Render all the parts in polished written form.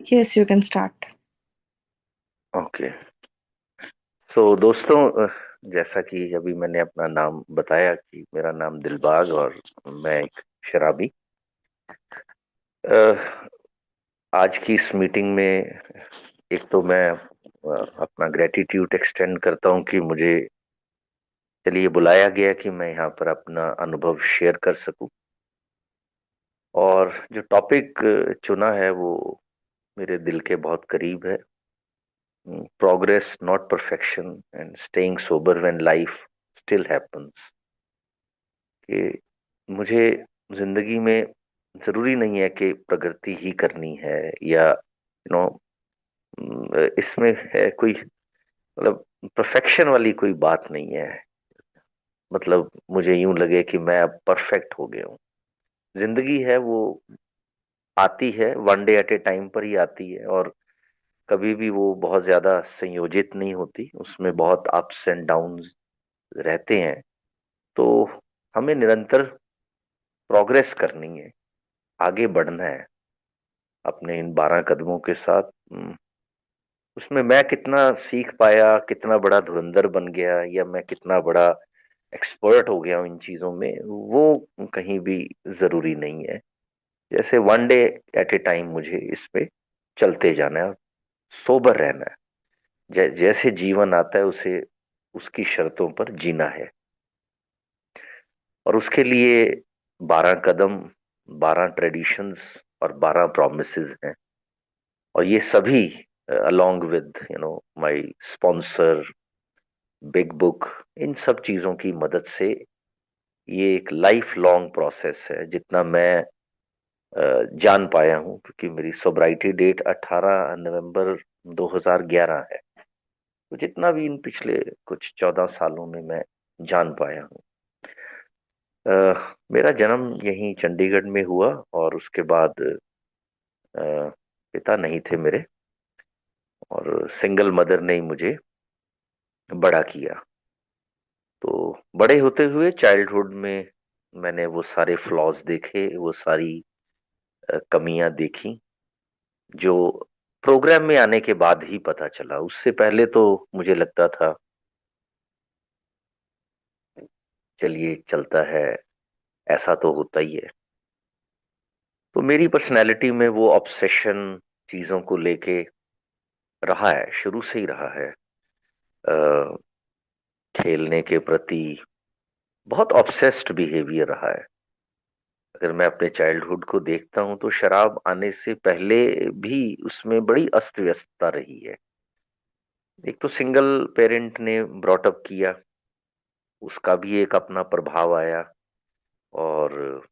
Yes, you can start. Okay. So दोस्तों, जैसा कि अभी मैंने अपना नाम बताया कि मेरा नाम दिलबाग और मैं एक शराबी। अ, आज की इस मीटिंग में एक तो मैं अपना ग्रेटिट्यूड एक्सटेंड करता हूं कि मुझे चलिए बुलाया गया कि मैं यहाँ पर अपना अनुभव शेयर कर सकूं। और जो टॉपिक चुना है वो मेरे दिल के बहुत करीब है। Progress not perfection and staying sober when life still happens. कि मुझे जिंदगी में जरूरी नहीं है कि प्रगति ही करनी है, या नो इसमें है कोई मतलब परफेक्शन वाली कोई बात नहीं है। मतलब मुझे यूं लगे कि मैं अब परफेक्ट हो गया हूँ। जिंदगी है वो आती है, one day at A time पर ही आती है, और कभी भी वो बहुत ज्यादा संयोजित नहीं होती, उसमें बहुत अप्स एंड डाउन्स रहते हैं। तो हमें निरंतर प्रोग्रेस करनी है, आगे बढ़ना है अपने इन 12 कदमों के साथ। उसमें मैं कितना सीख पाया, कितना बड़ा धुरंधर बन गया, या मैं कितना बड़ा एक्सपर्ट हो गया हूं इन चीजों में, वो कहीं भी जरूरी नहीं है। जैसे one day at A time मुझे इस पे चलते जाना है, सोबर रहना है। जैसे जीवन आता है उसे उसकी शर्तों पर जीना है। और उसके लिए 12 कदम, 12 ट्रेडिशंस और 12 प्रॉमिसेस हैं। और ये सभी along with my sponsor, big book, इन सब चीजों की मदद से ये एक लाइफ लॉन्ग प्रोसेस है, जितना मैं जान पाया हूँ, क्योंकि मेरी सोब्राइटी डेट 18 नवंबर 2011 है। तो जितना भी इन पिछले कुछ 14 सालों में मैं जान पाया हूँ। मेरा जन्म यहीं चंडीगढ़ में हुआ, और उसके बाद अ, पिता नहीं थे मेरे, और सिंगल मदर ने ही मुझे बड़ा किया। तो बड़े होते हुए चाइल्डहुड में मैंने वो सारे फ्लॉज देखे, वो सारी कमियां देखी, जो प्रोग्राम में आने के बाद ही पता चला। उससे पहले तो मुझे लगता था चलिए चलता है, ऐसा तो होता ही है। तो मेरी पर्सनैलिटी में वो ऑब्सेशन चीजों को लेके रहा है, शुरू से ही रहा है। अ, खेलने के प्रति बहुत ऑब्सेस्ड बिहेवियर रहा है। अगर मैं अपने चाइल्डहुड को देखता हूँ तो शराब आने से पहले भी उसमें बड़ी अस्त व्यस्तता रही है। एक तो सिंगल पेरेंट ने ब्रॉट अप किया, उसका भी एक अपना प्रभाव आया। और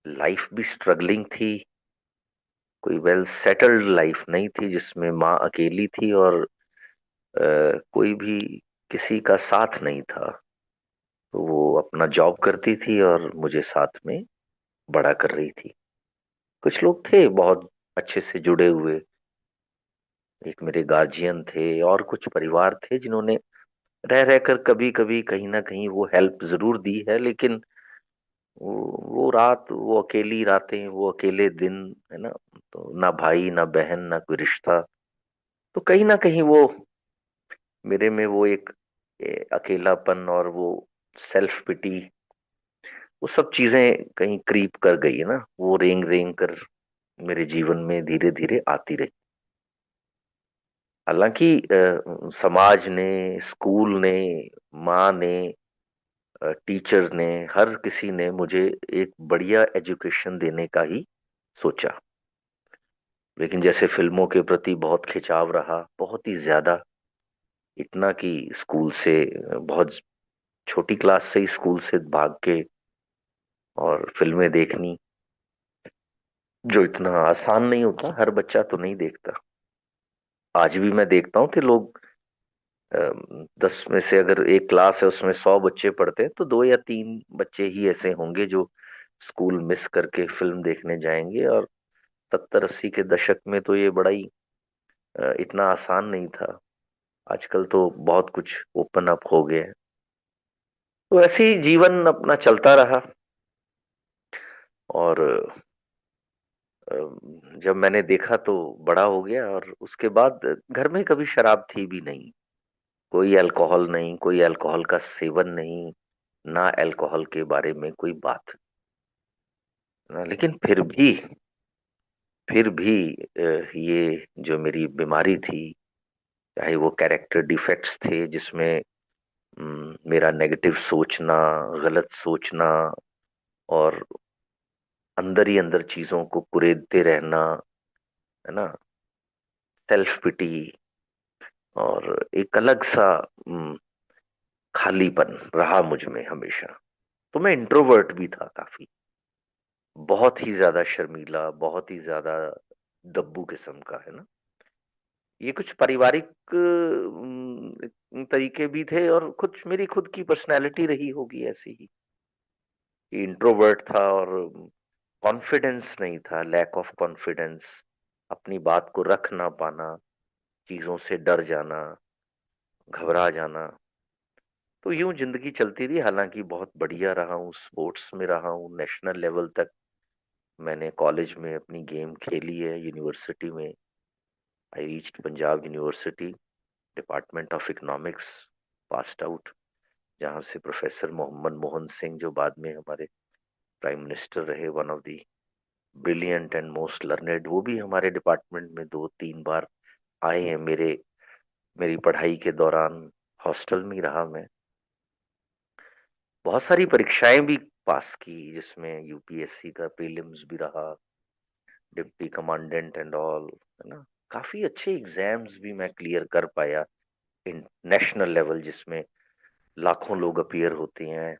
लाइफ भी स्ट्रगलिंग थी, कोई वेल सेटल्ड लाइफ नहीं थी, जिसमें माँ अकेली थी और कोई भी किसी का साथ नहीं था। तो वो अपना जॉब करती थी और मुझे साथ में बड़ा कर रही थी। कुछ लोग थे बहुत अच्छे से जुड़े हुए, एक मेरे गार्जियन थे, और कुछ परिवार थे जिन्होंने रह रहकर कभी कभी कहीं ना कहीं वो हेल्प जरूर दी है। लेकिन वो रात, वो अकेली रातें, वो अकेले दिन, है ना। तो ना भाई ना बहन ना कोई रिश्ता। तो कहीं ना कहीं वो मेरे में वो एक अकेलापन और वो सेल्फ पिटी, वो सब चीजें कहीं क्रीप कर गई है ना, वो रेंग रेंग कर मेरे जीवन में धीरे धीरे आती रही। हालांकि समाज ने, स्कूल ने, माँ ने, टीचर ने, हर किसी ने मुझे एक बढ़िया एजुकेशन देने का ही सोचा। लेकिन जैसे फिल्मों के प्रति बहुत खिंचाव रहा, बहुत ही ज्यादा, इतना कि स्कूल से बहुत छोटी क्लास से ही स्कूल से भाग के और फिल्में देखनी, जो इतना आसान नहीं होता, हर बच्चा तो नहीं देखता। आज भी मैं देखता हूँ कि लोग 10 में से अगर एक क्लास है उसमें 100 बच्चे पढ़ते हैं, तो 2 या 3 बच्चे ही ऐसे होंगे जो स्कूल मिस करके फिल्म देखने जाएंगे। और 70-80 के दशक में तो ये बड़ा ही इतना आसान नहीं था। आजकल तो बहुत कुछ ओपन अप हो गया है। तो ऐसे ही जीवन अपना चलता रहा। और जब मैंने देखा तो बड़ा हो गया, और उसके बाद घर में कभी शराब थी भी नहीं, कोई अल्कोहल नहीं, कोई अल्कोहल का सेवन नहीं, ना अल्कोहल के बारे में कोई बात। लेकिन फिर भी ये जो मेरी बीमारी थी, चाहे वो कैरेक्टर डिफेक्ट्स थे जिसमें मेरा नेगेटिव सोचना, गलत सोचना, और अंदर ही अंदर चीजों को कुरेदते रहना, है ना, सेल्फ पिटी, और एक अलग सा खालीपन रहा मुझ में हमेशा। तो मैं इंट्रोवर्ट भी था काफी, बहुत ही ज्यादा शर्मीला, बहुत ही ज्यादा दब्बू किस्म का, है ना। ये कुछ पारिवारिक तरीके भी थे, और कुछ मेरी खुद की पर्सनैलिटी रही होगी ऐसी ही। इंट्रोवर्ट था, और कॉन्फिडेंस नहीं था, लैक ऑफ कॉन्फिडेंस, अपनी बात को रख ना पाना, चीजों से डर जाना, घबरा जाना। तो यूं जिंदगी चलती रही, हालांकि बहुत बढ़िया रहा हूँ, स्पोर्ट्स में रहा हूँ, नेशनल लेवल तक मैंने कॉलेज में अपनी गेम खेली है, यूनिवर्सिटी में I reached Punjab university, department of economics, passed out, जहाँ से प्रोफेसर मोहम्मद मोहन सिंह, जो बाद में हमारे प्राइम मिनिस्टर रहे, one of the brilliant and most learned, वो भी हमारे डिपार्टमेंट में 2-3 बार आए हैं। मेरी पढ़ाई के दौरान हॉस्टल में ही रहा मैं, बहुत सारी परीक्षाएं भी पास की, जिसमें यूपीएससी का प्रीलिम्स भी रहा, डिप्टी कमांडेंट एंड ऑल, है ना। काफी अच्छे एग्जाम्स भी मैं क्लियर कर पाया, इन नेशनल लेवल जिसमें लाखों लोग अपीयर होते हैं।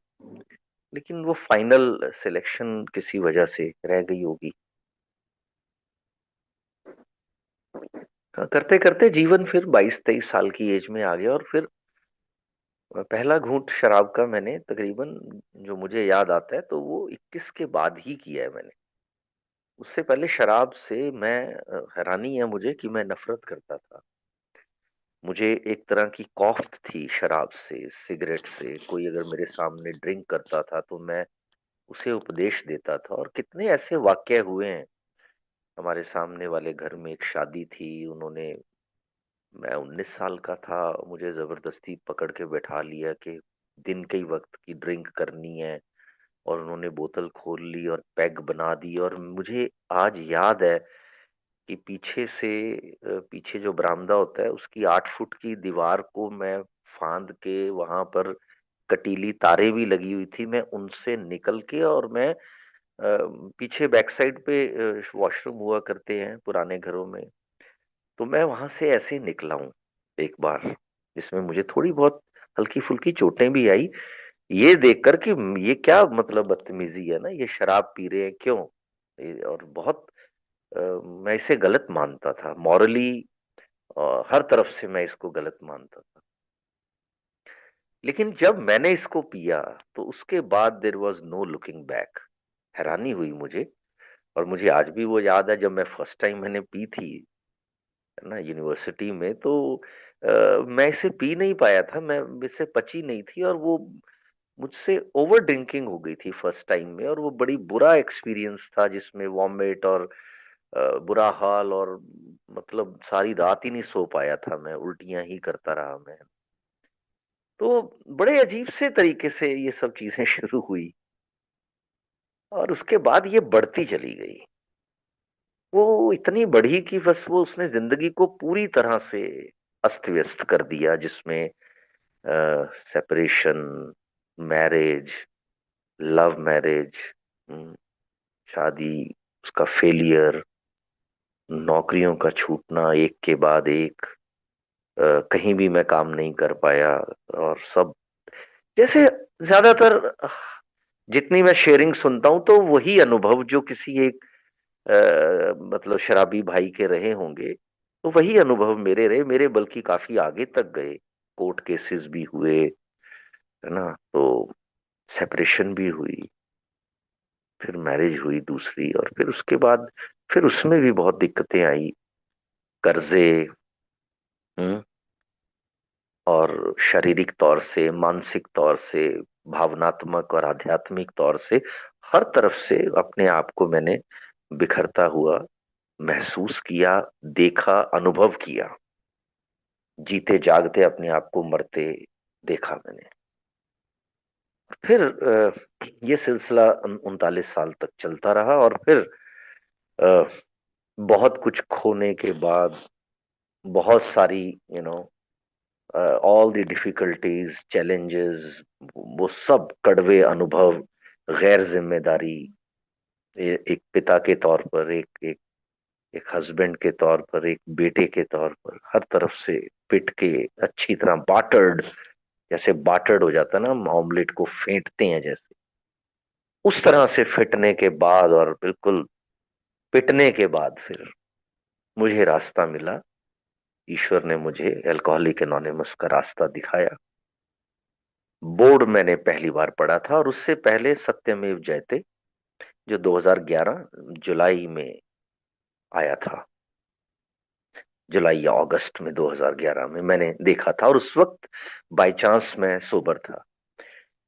लेकिन वो फाइनल सिलेक्शन किसी वजह से रह गई होगी। करते करते जीवन फिर 22-23 साल की एज में आ गया, और फिर पहला घूंट शराब का मैंने तकरीबन, जो मुझे याद आता है, तो वो 21 के बाद ही किया है मैंने। उससे पहले शराब से मैं, हैरानी है मुझे कि मैं नफरत करता था। मुझे एक तरह की कॉफ थी शराब से, सिगरेट से। कोई अगर मेरे सामने ड्रिंक करता था तो मैं उसे उपदेश देता था, और कितने ऐसे वाकये हुए हैं। हमारे सामने वाले घर में एक शादी थी, उन्होंने, मैं 19 साल का था, मुझे जबरदस्ती पकड़ के बैठा लिया कि दिन के ही वक्त की ड्रिंक करनी है, और उन्होंने बोतल खोल ली और पैग बना दी। और मुझे आज याद है कि पीछे जो बरामदा होता है, उसकी 8 फुट की दीवार को मैं फांद के, वहां पर कटीली तारे भी लगी हुई थी, मैं उनसे निकल के, और मैं पीछे बैक साइड पे वॉशरूम हुआ करते हैं पुराने घरों में, तो मैं वहां से ऐसे निकला हूँ एक बार, जिसमें मुझे थोड़ी बहुत हल्की फुल्की चोटें भी आई, ये देख कर कि ये क्या मतलब बदतमीजी है ना, ये शराब पी रहे हैं क्यों। और बहुत मैं इसे गलत मानता था मॉरली, हर तरफ से मैं इसको गलत मानता था। लेकिन जब मैंने इसको पिया, तो उसके बाद there was no looking back. हैरानी हुई मुझे, और मुझे आज भी वो याद है, जब मैं फर्स्ट टाइम मैंने पी थी, है ना, यूनिवर्सिटी में, तो मैं इसे पी नहीं पाया था, मैं इससे पची नहीं थी, और वो मुझसे ओवर ड्रिंकिंग हो गई थी फर्स्ट टाइम में, और वो बड़ी बुरा एक्सपीरियंस था, जिसमें वॉमिट और बुरा हाल, और मतलब सारी रात ही नहीं सो पाया था मैं, उल्टियां ही करता रहा मैं। तो बड़े अजीब से तरीके से ये सब चीजें शुरू हुई, और उसके बाद ये बढ़ती चली गई। वो इतनी बढ़ी कि बस वो उसने जिंदगी को पूरी तरह से अस्त व्यस्त कर दिया, जिसमें सेपरेशन, मैरिज, लव मैरिज, शादी, उसका फेलियर, नौकरियों का छूटना एक के बाद एक, कहीं भी मैं काम नहीं कर पाया, और सब जैसे, ज्यादातर जितनी मैं शेयरिंग सुनता हूं, तो वही अनुभव जो किसी एक मतलब शराबी भाई के रहे होंगे, तो वही अनुभव मेरे रहे, मेरे बल्कि काफी आगे तक गए। कोर्ट केसेस भी हुए, है ना, तो सेपरेशन भी हुई, फिर मैरिज हुई दूसरी, और फिर उसके बाद फिर उसमें भी बहुत दिक्कतें आई, कर्जे, हम्म, और शारीरिक तौर से, मानसिक तौर से, भावनात्मक और आध्यात्मिक तौर से, हर तरफ से अपने आप को मैंने बिखरता हुआ महसूस किया, देखा, अनुभव किया। जीते जागते अपने आप को मरते देखा मैंने। फिर ये सिलसिला 39 साल तक चलता रहा, और फिर अ, बहुत कुछ खोने के बाद, बहुत सारी ऑल द डिफिकल्टीज, चैलेंजेस, वो सब कड़वे अनुभव, गैर जिम्मेदारी, एक पिता के तौर पर, एक एक हस्बैंड के तौर पर, एक बेटे के तौर पर, हर तरफ से पिट के अच्छी तरह बाटर्ड, जैसे बाटर्ड हो जाता है ना, हम ऑमलेट को फेंटते हैं जैसे, उस तरह से फिटने के बाद और बिल्कुल पिटने के बाद फिर मुझे रास्ता मिला। ईश्वर ने मुझे अल्कोहलिक एनोनिमस का रास्ता दिखाया। बोर्ड मैंने पहली बार पढ़ा था, और उससे पहले सत्यमेव जयते, जो 2011 जुलाई में आया था। जुलाई या अगस्त में 2011 में मैंने देखा था, और उस वक्त बाय चांस मैं सोबर था।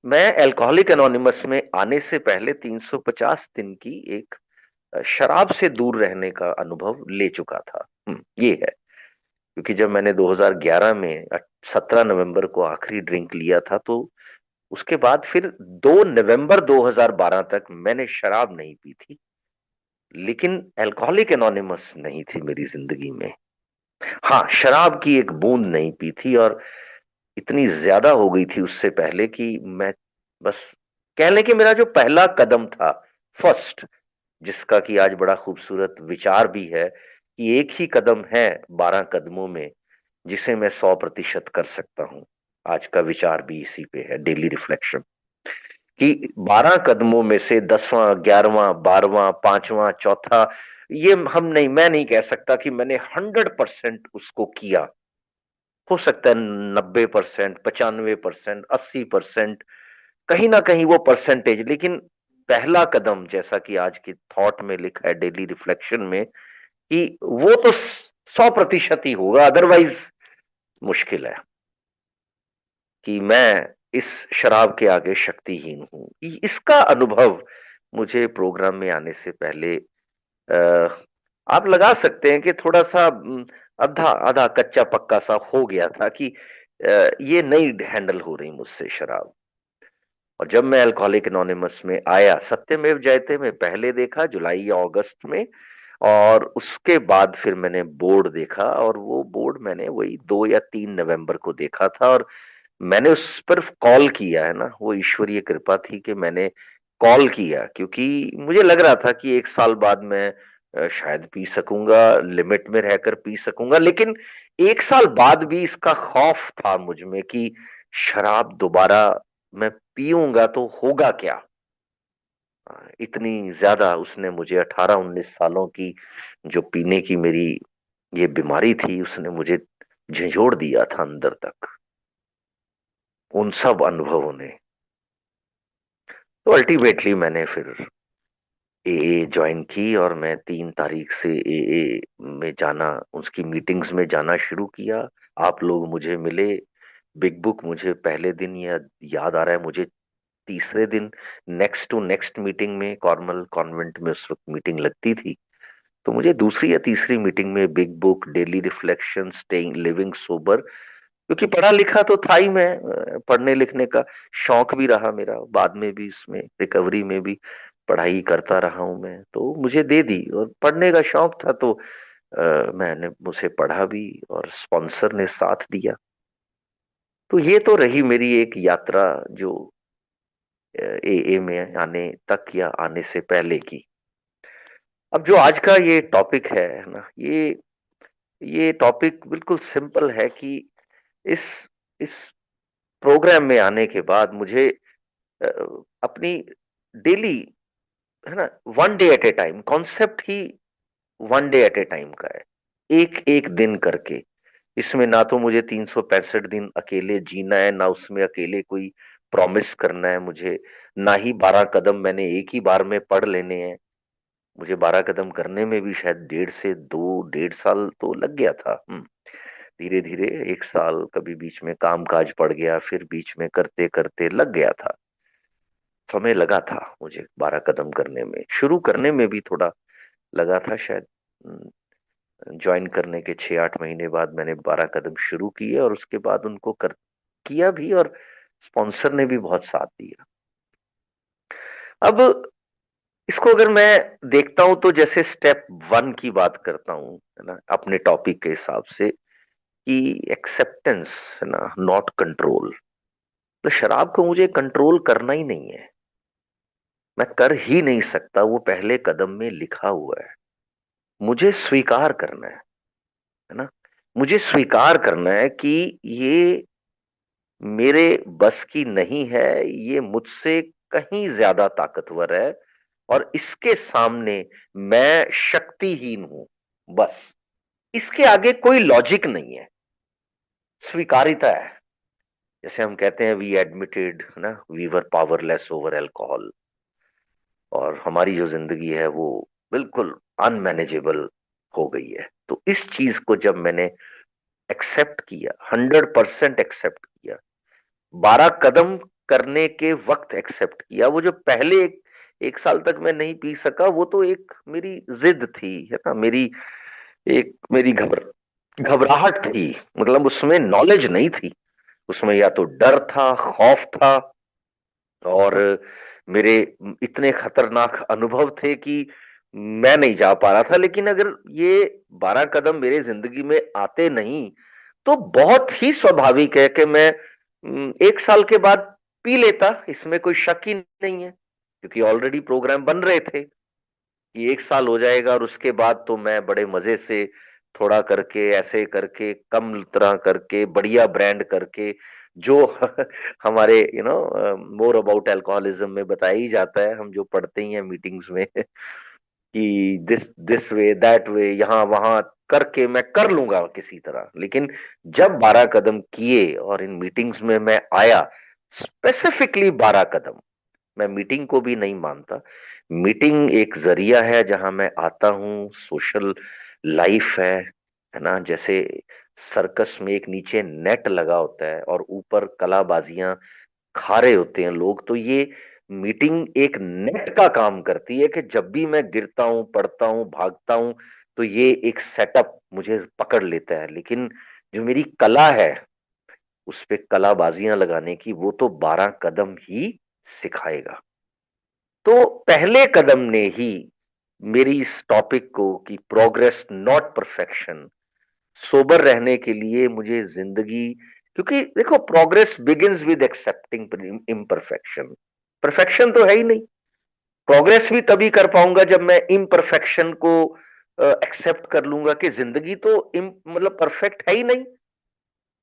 मैं अल्कोहलिक एनोनिमस में आने से पहले 350 दिन की एक शराब से दूर रहने का अनुभव ले चुका था। ये है। क्योंकि जब मैंने 2011 में 17 नवंबर को आखिरी ड्रिंक लिया था, तो उसके बाद फिर 2 नवंबर 2012 तक मैंने शराब नहीं पी थी। लेकिन अल्कोहलिक एनोनिमस नहीं थी मेरी जिंदगी में। हाँ, शराब की एक बूंद नहीं पी थी, और इतनी ज्यादा हो गई थी उससे पहले कि मैं बस कह लें कि मेरा जो पहला कदम था, फर्स्ट, जिसका कि आज बड़ा खूबसूरत विचार भी है कि एक ही कदम है 12 कदमों में, जिसे मैं 100% कर सकता हूं। आज का विचार भी इसी पे है, डेली रिफ्लेक्शन, कि 12 कदमों में से 10वां, 11वां, 12वां, 5वां, चौथा, ये हम नहीं, मैं नहीं कह सकता कि मैंने 100% उसको किया। हो सकता है 90%, 95%, 80%, कहीं ना कहीं वो परसेंटेज, लेकिन पहला कदम, जैसा कि आज की थॉट में लिखा है डेली रिफ्लेक्शन में, कि वो तो 100% ही होगा, अदरवाइज मुश्किल है, कि मैं इस शराब के आगे शक्तिहीन हूं। इसका अनुभव मुझे प्रोग्राम में आने से पहले आप लगा सकते हैं कि थोड़ा सा आधा आधा कच्चा पक्का सा हो गया था, कि ये नहीं हैंडल हो रही मुझसे शराब। और जब मैं अल्कोहलिक एनोनिमस में आया, सत्यमेव जयते में पहले देखा जुलाई या अगस्त में, और उसके बाद फिर मैंने बोर्ड देखा, और वो बोर्ड मैंने वही 2 या 3 नवंबर को देखा था। और मैंने उस पर कॉल किया है ना, वो ईश्वरीय कृपा थी कि मैंने कॉल किया, क्योंकि मुझे लग रहा था कि 1 साल बाद मैं शायद पी सकूंगा, लिमिट में रहकर पी सकूंगा। लेकिन 1 साल बाद भी इसका खौफ था मुझ में कि शराब दोबारा मैं पीऊंगा तो होगा क्या। इतनी ज्यादा उसने मुझे 18-19 सालों की जो पीने की मेरी ये बीमारी थी, उसने मुझे झंझोड़ दिया था अंदर तक, उन सब अनुभवों ने। तो अल्टीमेटली मैंने फिर एए ज्वाइन की, और मैं 3 तारीख से एए में जाना, उसकी मीटिंग्स में जाना शुरू किया। आप लोग मुझे मिले। बिग बुक मुझे पहले दिन या याद आ रहा है मुझे, तीसरे दिन नेक्स्ट टू नेक्स्ट मीटिंग में, कॉर्मल कॉन्वेंट में उस वक्त मीटिंग लगती थी, तो मुझे दूसरी या तीसरी मीटिंग में big book, daily reflection, staying living sober, क्योंकि पढ़ा लिखा तो था ही मैं, पढ़ने लिखने का शौक भी रहा मेरा, बाद में भी इसमें रिकवरी में भी पढ़ाई करता रहा हूं मैं, तो मुझे दे दी, और पढ़ने का शौक था, तो मैंने मुझे पढ़ा भी, और स्पॉन्सर ने साथ दिया। तो ये तो रही मेरी एक यात्रा, जो एए में आने तक या आने से पहले की। अब जो आज का ये टॉपिक है ना, ये टॉपिक बिल्कुल सिंपल है, कि इस इस प्रोग्राम में आने के बाद मुझे अ, अपनी डेली, है ना, one day at A time, concept he one day at A time का है, एक एक दिन करके। इसमें ना तो मुझे 365 दिन अकेले जीना है, ना उसमें अकेले कोई प्रॉमिस करना है मुझे, ना ही 12 कदम मैंने एक ही बार में पढ़ लेने हैं। मुझे 12 कदम करने में भी शायद 1.5 से 2 1.5 साल तो लग गया था। धीरे धीरे 1 साल, कभी बीच में काम काज पड़ गया, फिर बीच में करते करते लग गया था, समय लगा था मुझे 12 कदम करने में। शुरू करने में भी थोड़ा लगा था शायद। ज्वाइन करने के 6-8 महीने बाद मैंने 12 कदम शुरू किए, और उसके बाद उनको कर किया भी, और स्पॉन्सर ने भी बहुत साथ दिया। अब इसको अगर मैं देखता हूं तो जैसे स्टेप 1 की बात करता हूं, है ना, अपने टॉपिक के हिसाब से, कि एक्सेप्टेंस, है ना, नॉट कंट्रोल। तो शराब को मुझे कंट्रोल करना ही नहीं है, मैं कर ही नहीं सकता, वो पहले कदम में लिखा हुआ है। मुझे स्वीकार करना है ना, मुझे स्वीकार करना है कि ये मेरे बस की नहीं है, ये मुझसे कहीं ज्यादा ताकतवर है, और इसके सामने मैं शक्तिहीन हूं। बस, इसके आगे कोई लॉजिक नहीं है, स्वीकारिता है। जैसे हम कहते हैं, वी एडमिटेड, ना, we were powerless over alcohol, और हमारी जो जिंदगी है वो बिल्कुल अनमैनेजेबल हो गई है। तो इस चीज को जब मैंने एक्सेप्ट किया, 100% एक्सेप्ट किया, 12 कदम करने के वक्त एक्सेप्ट किया, वो जो पहले एक साल तक मैं नहीं पी सका, वो तो एक मेरी जिद थी, है ना, मेरी घबराहट थी। मतलब उसमें नॉलेज नहीं थी, उसमें या तो डर था, खौफ था, और मेरे इतने खतरनाक अनुभव थे कि मैं नहीं जा पा रहा था। लेकिन अगर ये 12 कदम मेरे जिंदगी में आते नहीं, तो बहुत ही स्वाभाविक है कि मैं 1 साल के बाद पी लेता, इसमें कोई शक ही नहीं है, क्योंकि ऑलरेडी प्रोग्राम बन रहे थे कि 1 साल हो जाएगा, और उसके बाद तो मैं बड़े मजे से थोड़ा करके, ऐसे करके, कम तरह करके, बढ़िया ब्रांड करके, जो हमारे मोर अबाउट अल्कोहलिज्म में बताया ही जाता है, हम जो पढ़ते ही हैं मीटिंग्स में, कि this this way that way, यहां वहां करके मैं कर लूंगा किसी तरह। लेकिन जब 12 कदम किए और इन मीटिंग्स में मैं आया, स्पेसिफिकली 12 कदम, मैं मीटिंग को भी नहीं मानता। मीटिंग एक जरिया है जहां मैं आता हूँ, सोशल लाइफ है ना। जैसे सर्कस में एक नीचे नेट लगा होता है और ऊपर कलाबाजियां खा रहे होते हैं लोग, तो ये मीटिंग एक नेट का काम करती है कि जब भी मैं गिरता हूं, पड़ता हूं, भागता हूं, तो ये एक सेटअप मुझे पकड़ लेता है। लेकिन जो मेरी कला है, उस पे कलाबाजियां लगाने की, वो तो 12 कदम ही सिखाएगा। तो पहले कदम ने ही मेरी इस टॉपिक को, कि प्रोग्रेस नॉट परफेक्शन, सोबर रहने के लिए मुझे जिंदगी, क्योंकि देखो, progress begins with accepting imperfection. Perfection तो है ही नहीं, प्रोग्रेस भी तभी कर पाऊंगा जब मैं इम्परफेक्शन को एक्सेप्ट कर लूंगा, कि जिंदगी तो मतलब परफेक्ट है ही नहीं,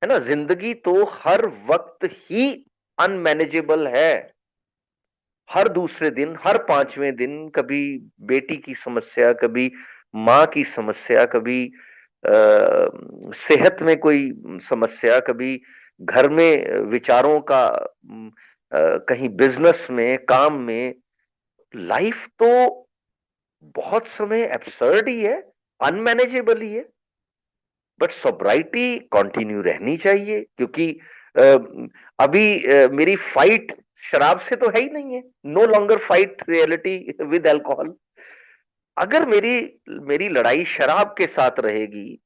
है ना। जिंदगी तो हर वक्त ही अनमैनेजेबल है, हर दूसरे दिन, हर 5वें दिन, कभी बेटी की समस्या, कभी माँ की समस्या, कभी सेहत में कोई समस्या, कभी घर में विचारों का, कहीं बिजनेस में, काम में। लाइफ तो बहुत समय एब्सर्ड ही है, अनमैनेजेबल ही है, बट सोब्राइटी कंटिन्यू रहनी चाहिए, क्योंकि अ, अभी मेरी फाइट शराब से तो है ही नहीं है। No longer fight reality with alcohol. अगर मेरी मेरी लड़ाई शराब के साथ रहेगी,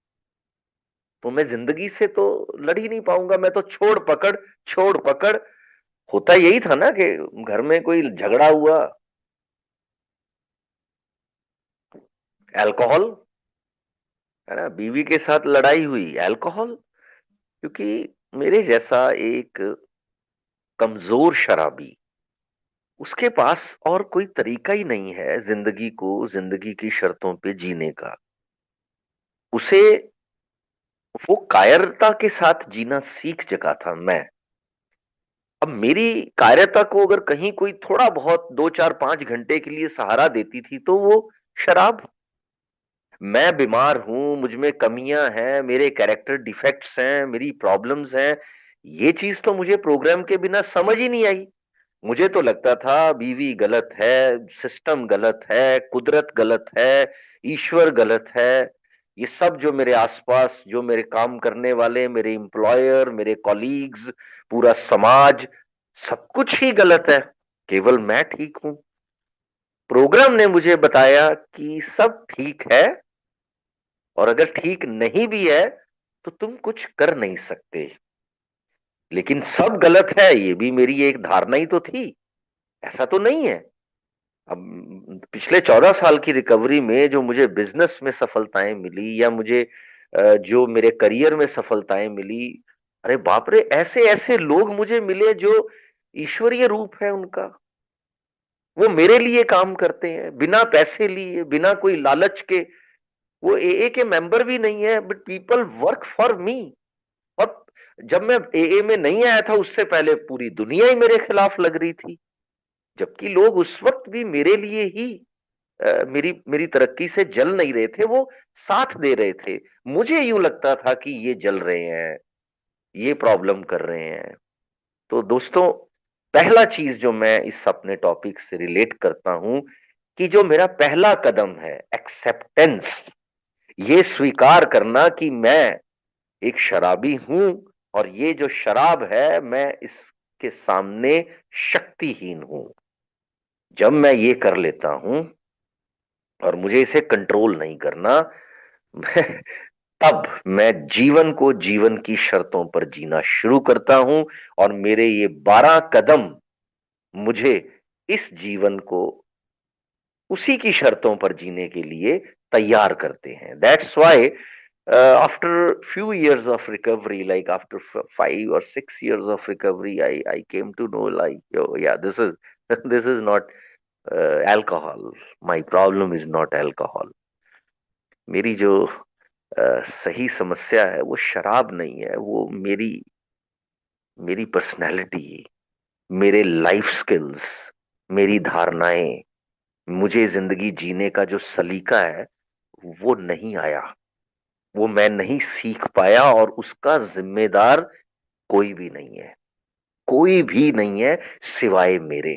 तो मैं जिंदगी से तो लड़ ही नहीं पाऊंगा। मैं तो छोड़ पकड़, होता यही था ना, कि घर में कोई झगड़ा हुआ, अल्कोहल, है ना, बीवी के साथ लड़ाई हुई, अल्कोहल। क्योंकि मेरे जैसा एक कमजोर शराबी, उसके पास और कोई तरीका ही नहीं है जिंदगी को, जिंदगी की शर्तों पे जीने का। उसे वो कायरता के साथ जीना सीख चुका था मैं। अब मेरी कायरता को अगर कहीं कोई थोड़ा बहुत 2-4-5 घंटे के लिए सहारा देती थी, तो वो शराब। मैं बीमार हूं, मुझ में कमियां हैं, मेरे कैरेक्टर डिफेक्ट्स हैं, मेरी प्रॉब्लम्स हैं, ये चीज तो मुझे प्रोग्राम के बिना समझ ही नहीं आई। मुझे तो लगता था बीवी गलत है, सिस्टम गलत है, कुदरत गलत है, ईश्वर गलत है। ये सब जो मेरे आसपास, जो मेरे काम करने वाले, मेरे एम्प्लॉयर, मेरे कॉलीग्स, पूरा समाज, सब कुछ ही गलत है, केवल मैं ठीक हूं। प्रोग्राम ने मुझे बताया कि सब ठीक है, और अगर ठीक नहीं भी है तो तुम कुछ कर नहीं सकते। लेकिन सब गलत है, ये भी मेरी एक धारणा ही तो थी। ऐसा तो नहीं है। अब पिछले 14 साल की रिकवरी में जो मुझे बिजनेस में सफलताएं मिली, या मुझे जो मेरे करियर में सफलताएं मिली, अरे बाप रे, ऐसे ऐसे लोग मुझे मिले जो ईश्वरीय रूप है उनका। वो मेरे लिए काम करते हैं बिना पैसे लिए, बिना कोई लालच के। वो एए के मेंबर भी नहीं है, but people work for me. और जब मैं एए में नहीं आया था, उससे पहले पूरी दुनिया ही मेरे खिलाफ लग रही थी, जबकि लोग उस वक्त भी मेरे लिए ही मेरी मेरी तरक्की से जल नहीं रहे थे, वो साथ दे रहे थे। मुझे यूं लगता था कि ये जल रहे हैं, ये प्रॉब्लम कर रहे हैं। तो दोस्तों, पहला चीज जो मैं इस अपने टॉपिक से रिलेट करता हूं, कि जो मेरा पहला कदम है, एक्सेप्टेंस, ये स्वीकार करना कि मैं एक शराबी हूं, और ये जो शराब है, मैं इसके सामने शक्तिहीन हूं। जब मैं ये कर लेता हूं और मुझे इसे कंट्रोल नहीं करना, मैं तब मैं जीवन को जीवन की शर्तों पर जीना शुरू करता हूं, और मेरे ये 12 कदम मुझे इस जीवन को उसी की शर्तों पर जीने के लिए तैयार करते हैं। That's why after few years of recovery, like after 5 or 6 years of recovery, I came to know, like, oh yeah, this is this is not alcohol. My problem is not alcohol. मेरी जो सही समस्या है वो शराब नहीं है, वो मेरी मेरी पर्सनैलिटी, मेरे लाइफ स्किल्स, मेरी धारणाएं, मुझे जिंदगी जीने का जो सलीका है वो नहीं आया, वो मैं नहीं सीख पाया, और उसका जिम्मेदार कोई भी नहीं है, कोई भी नहीं है सिवाय मेरे।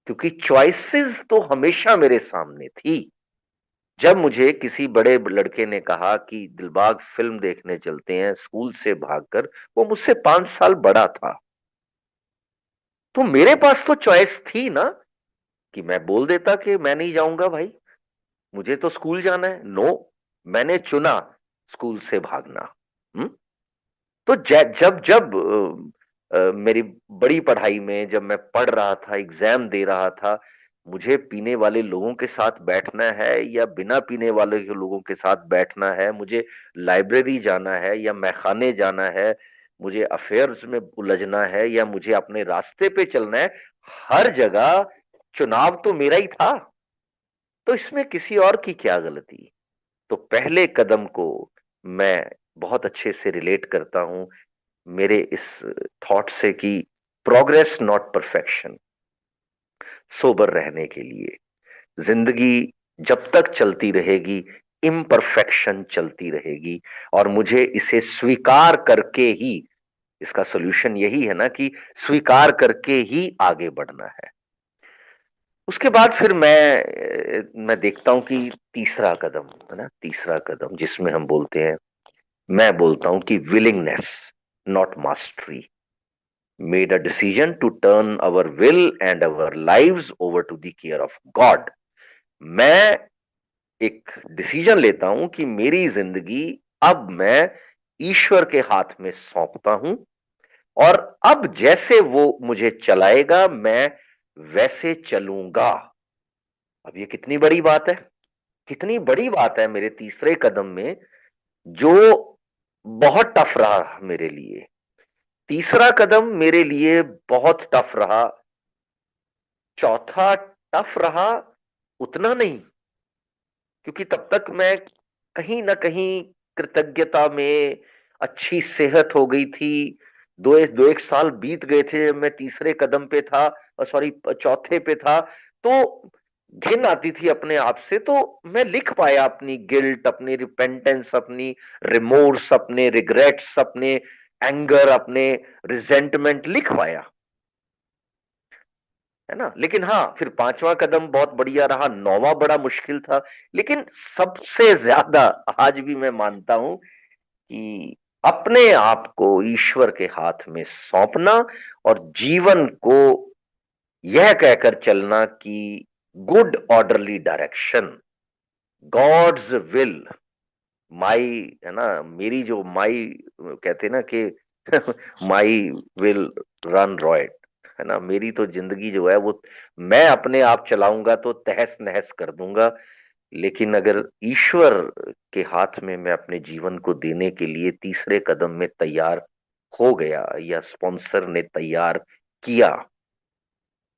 क्योंकि चॉइसेस तो हमेशा मेरे सामने थी। जब मुझे किसी बड़े लड़के ने कहा कि दिलबाग फिल्म देखने चलते हैं स्कूल से भागकर, वो मुझसे 5 साल बड़ा था, तो मेरे पास तो चॉइस थी ना, कि मैं बोल देता कि मैं नहीं जाऊंगा भाई, मुझे तो स्कूल जाना है। नो, मैंने चुना स्कूल से भागना। हम्म। तो जब जब मेरी बड़ी पढ़ाई में जब मैं पढ़ रहा था, एग्जाम दे रहा था, मुझे पीने वाले लोगों के साथ बैठना है या बिना पीने वाले के लोगों के साथ बैठना है, मुझे लाइब्रेरी जाना है या मैखाने जाना है, मुझे अफेयर्स में उलझना है या मुझे अपने रास्ते पे चलना है, हर जगह चुनाव तो मेरा ही था। तो इसमें किसी और की क्या गलती। तो पहले कदम को मैं बहुत अच्छे से रिलेट करता हूं मेरे इस थॉट से, कि प्रोग्रेस नॉट परफेक्शन। सोबर रहने के लिए जिंदगी जब तक चलती रहेगी, इम्परफेक्शन चलती रहेगी, और मुझे इसे स्वीकार करके ही, इसका सोल्यूशन यही है ना, कि स्वीकार करके ही आगे बढ़ना है। उसके बाद फिर मैं देखता हूं कि तीसरा कदम है ना, तीसरा कदम जिसमें हम बोलते हैं, मैं बोलता हूं कि willingness not mastery, made a decision to turn our will and our lives over to the care of God। मैं एक डिसीजन लेता हूं कि मेरी जिंदगी अब मैं ईश्वर के हाथ में सौंपता हूं, और अब जैसे वो मुझे चलाएगा मैं वैसे चलूंगा। अब ये कितनी बड़ी बात है, कितनी बड़ी बात है मेरे तीसरे कदम में, जो बहुत टफ रहा मेरे लिए। तीसरा कदम मेरे लिए बहुत टफ रहा, चौथा टफ रहा उतना नहीं, क्योंकि तब तक मैं कहीं ना कहीं कृतज्ञता में, अच्छी सेहत हो गई थी। दो एक साल बीत गए थे जब मैं तीसरे कदम पे था, सॉरी चौथे पे था। तो घिन आती थी अपने आप से, तो मैं लिख पाया अपनी गिल्ट, अपनी रिपेंटेंस, अपनी रिमोर्स, अपने रिग्रेट्स, अपने एंगर, अपने रिजेंटमेंट लिख पाया, है ना। लेकिन हाँ, फिर पांचवा कदम बहुत बढ़िया रहा, नौवां बड़ा मुश्किल था। लेकिन सबसे ज्यादा आज भी मैं मानता हूं कि अपने आप को ईश्वर के हाथ में सौंपना, और जीवन को यह कहकर चलना कि good orderly direction, God's will, माई, है ना, मेरी जो माई कहते हैं ना कि माई विल रन रॉयट, है ना, मेरी तो जिंदगी जो है वो मैं अपने आप चलाऊंगा तो तहस नहस कर दूंगा। लेकिन अगर ईश्वर के हाथ में मैं अपने जीवन को देने के लिए तीसरे कदम में तैयार हो गया या स्पॉन्सर ने तैयार किया,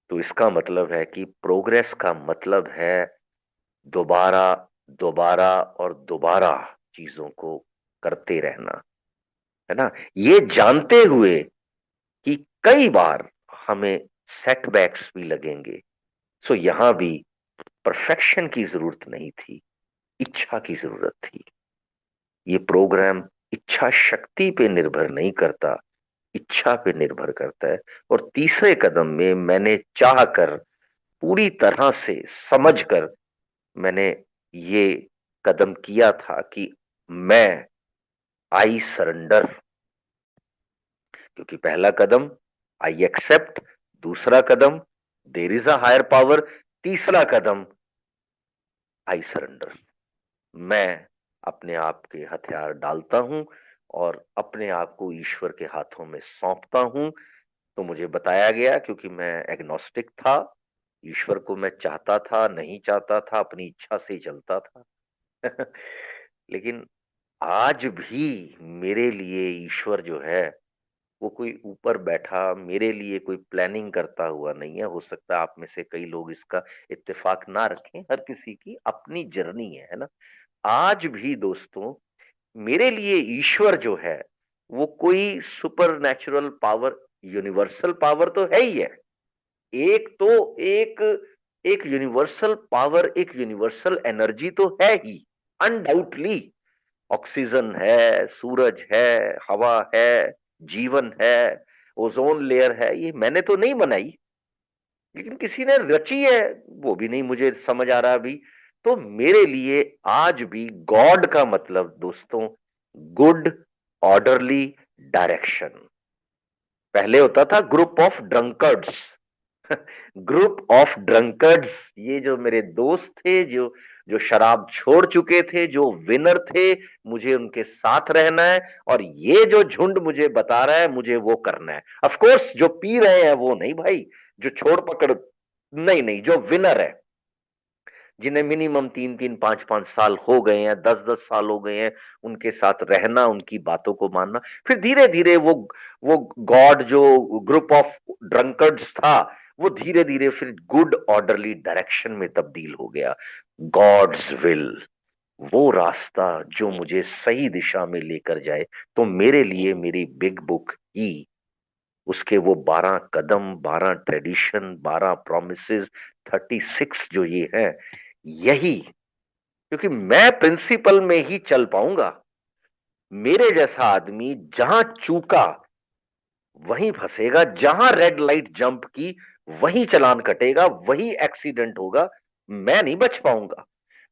तो इसका मतलब है कि प्रोग्रेस का मतलब है दोबारा, दोबारा और दोबारा चीजों को करते रहना, है ना, ये जानते हुए कि कई बार हमें सेटबैक्स भी लगेंगे। सो यहां भी परफेक्शन की जरूरत नहीं थी, इच्छा की जरूरत थी। ये प्रोग्राम इच्छा शक्ति पे निर्भर नहीं करता, इच्छा पे निर्भर करता है। और तीसरे कदम में मैंने चाह कर, पूरी तरह से समझ कर मैंने ये कदम किया था कि मैं आई सरेंडर। क्योंकि पहला कदम आई एक्सेप्ट, दूसरा कदम there is a higher power, तीसरा कदम आई सरेंडर। मैं अपने आप के हथियार डालता हूं और अपने आप को ईश्वर के हाथों में सौंपता हूं। तो मुझे बताया गया, क्योंकि मैं एग्नोस्टिक था, ईश्वर को मैं चाहता था नहीं चाहता था, अपनी इच्छा से ही चलता था। लेकिन आज भी मेरे लिए ईश्वर जो है वो कोई ऊपर बैठा मेरे लिए कोई प्लानिंग करता हुआ नहीं है। हो सकता है आप में से कई लोग इसका इत्तेफाक ना रखें, हर किसी की अपनी जर्नी है ना। आज भी दोस्तों, मेरे लिए ईश्वर जो है वो कोई super natural power, universal power तो है ही है। एक तो एक एक यूनिवर्सल पावर, एक यूनिवर्सल एनर्जी तो है ही, अनडाउटली। ऑक्सीजन है, सूरज है, हवा है, जीवन है, ओजोन लेयर है, ये मैंने तो नहीं बनाई, लेकिन किसी ने रची है, वो भी नहीं मुझे समझ आ रहा अभी। तो मेरे लिए आज भी गॉड का मतलब दोस्तों, गुड ऑर्डरली डायरेक्शन। पहले होता था group of drunkards. Group of drunkards, ये जो मेरे दोस्त थे, जो जो शराब छोड़ चुके थे, जो विनर थे, मुझे उनके साथ रहना है। और ये जो झुंड मुझे बता रहा है मुझे वो करना है। ऑफ कोर्स जो पी रहे हैं वो नहीं भाई, जो छोड़ पकड़, नहीं नहीं, जो विनर है, जिन्हें मिनिमम 3-3, 5-5 साल हो गए हैं, 10-10 साल हो गए हैं, उनके साथ रहना, उनकी बातों को मानना। फिर धीरे धीरे वो गॉड जो ग्रुप ऑफ ड्रंकर्ड्स था, वो धीरे धीरे फिर गुड ऑर्डरली डायरेक्शन में तब्दील हो गया। गॉड्स विल, वो रास्ता जो मुझे सही दिशा में लेकर जाए। तो मेरे लिए मेरी बिग बुक ही, उसके वो 12 कदम, 12 ट्रेडिशन, 12 प्रॉमिसेस, 36 जो ये है, यही, क्योंकि मैं प्रिंसिपल में ही चल पाऊंगा। मेरे जैसा आदमी जहां चूका वहीं फंसेगा, जहां रेड लाइट जंप की वहीं चालान कटेगा, वहीं एक्सीडेंट होगा, मैं नहीं बच पाऊंगा।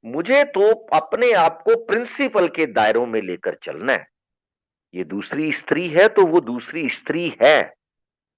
मुझे तो अपने आप को प्रिंसिपल के दायरों में लेकर चलना है। ये दूसरी स्त्री है तो वो दूसरी स्त्री है,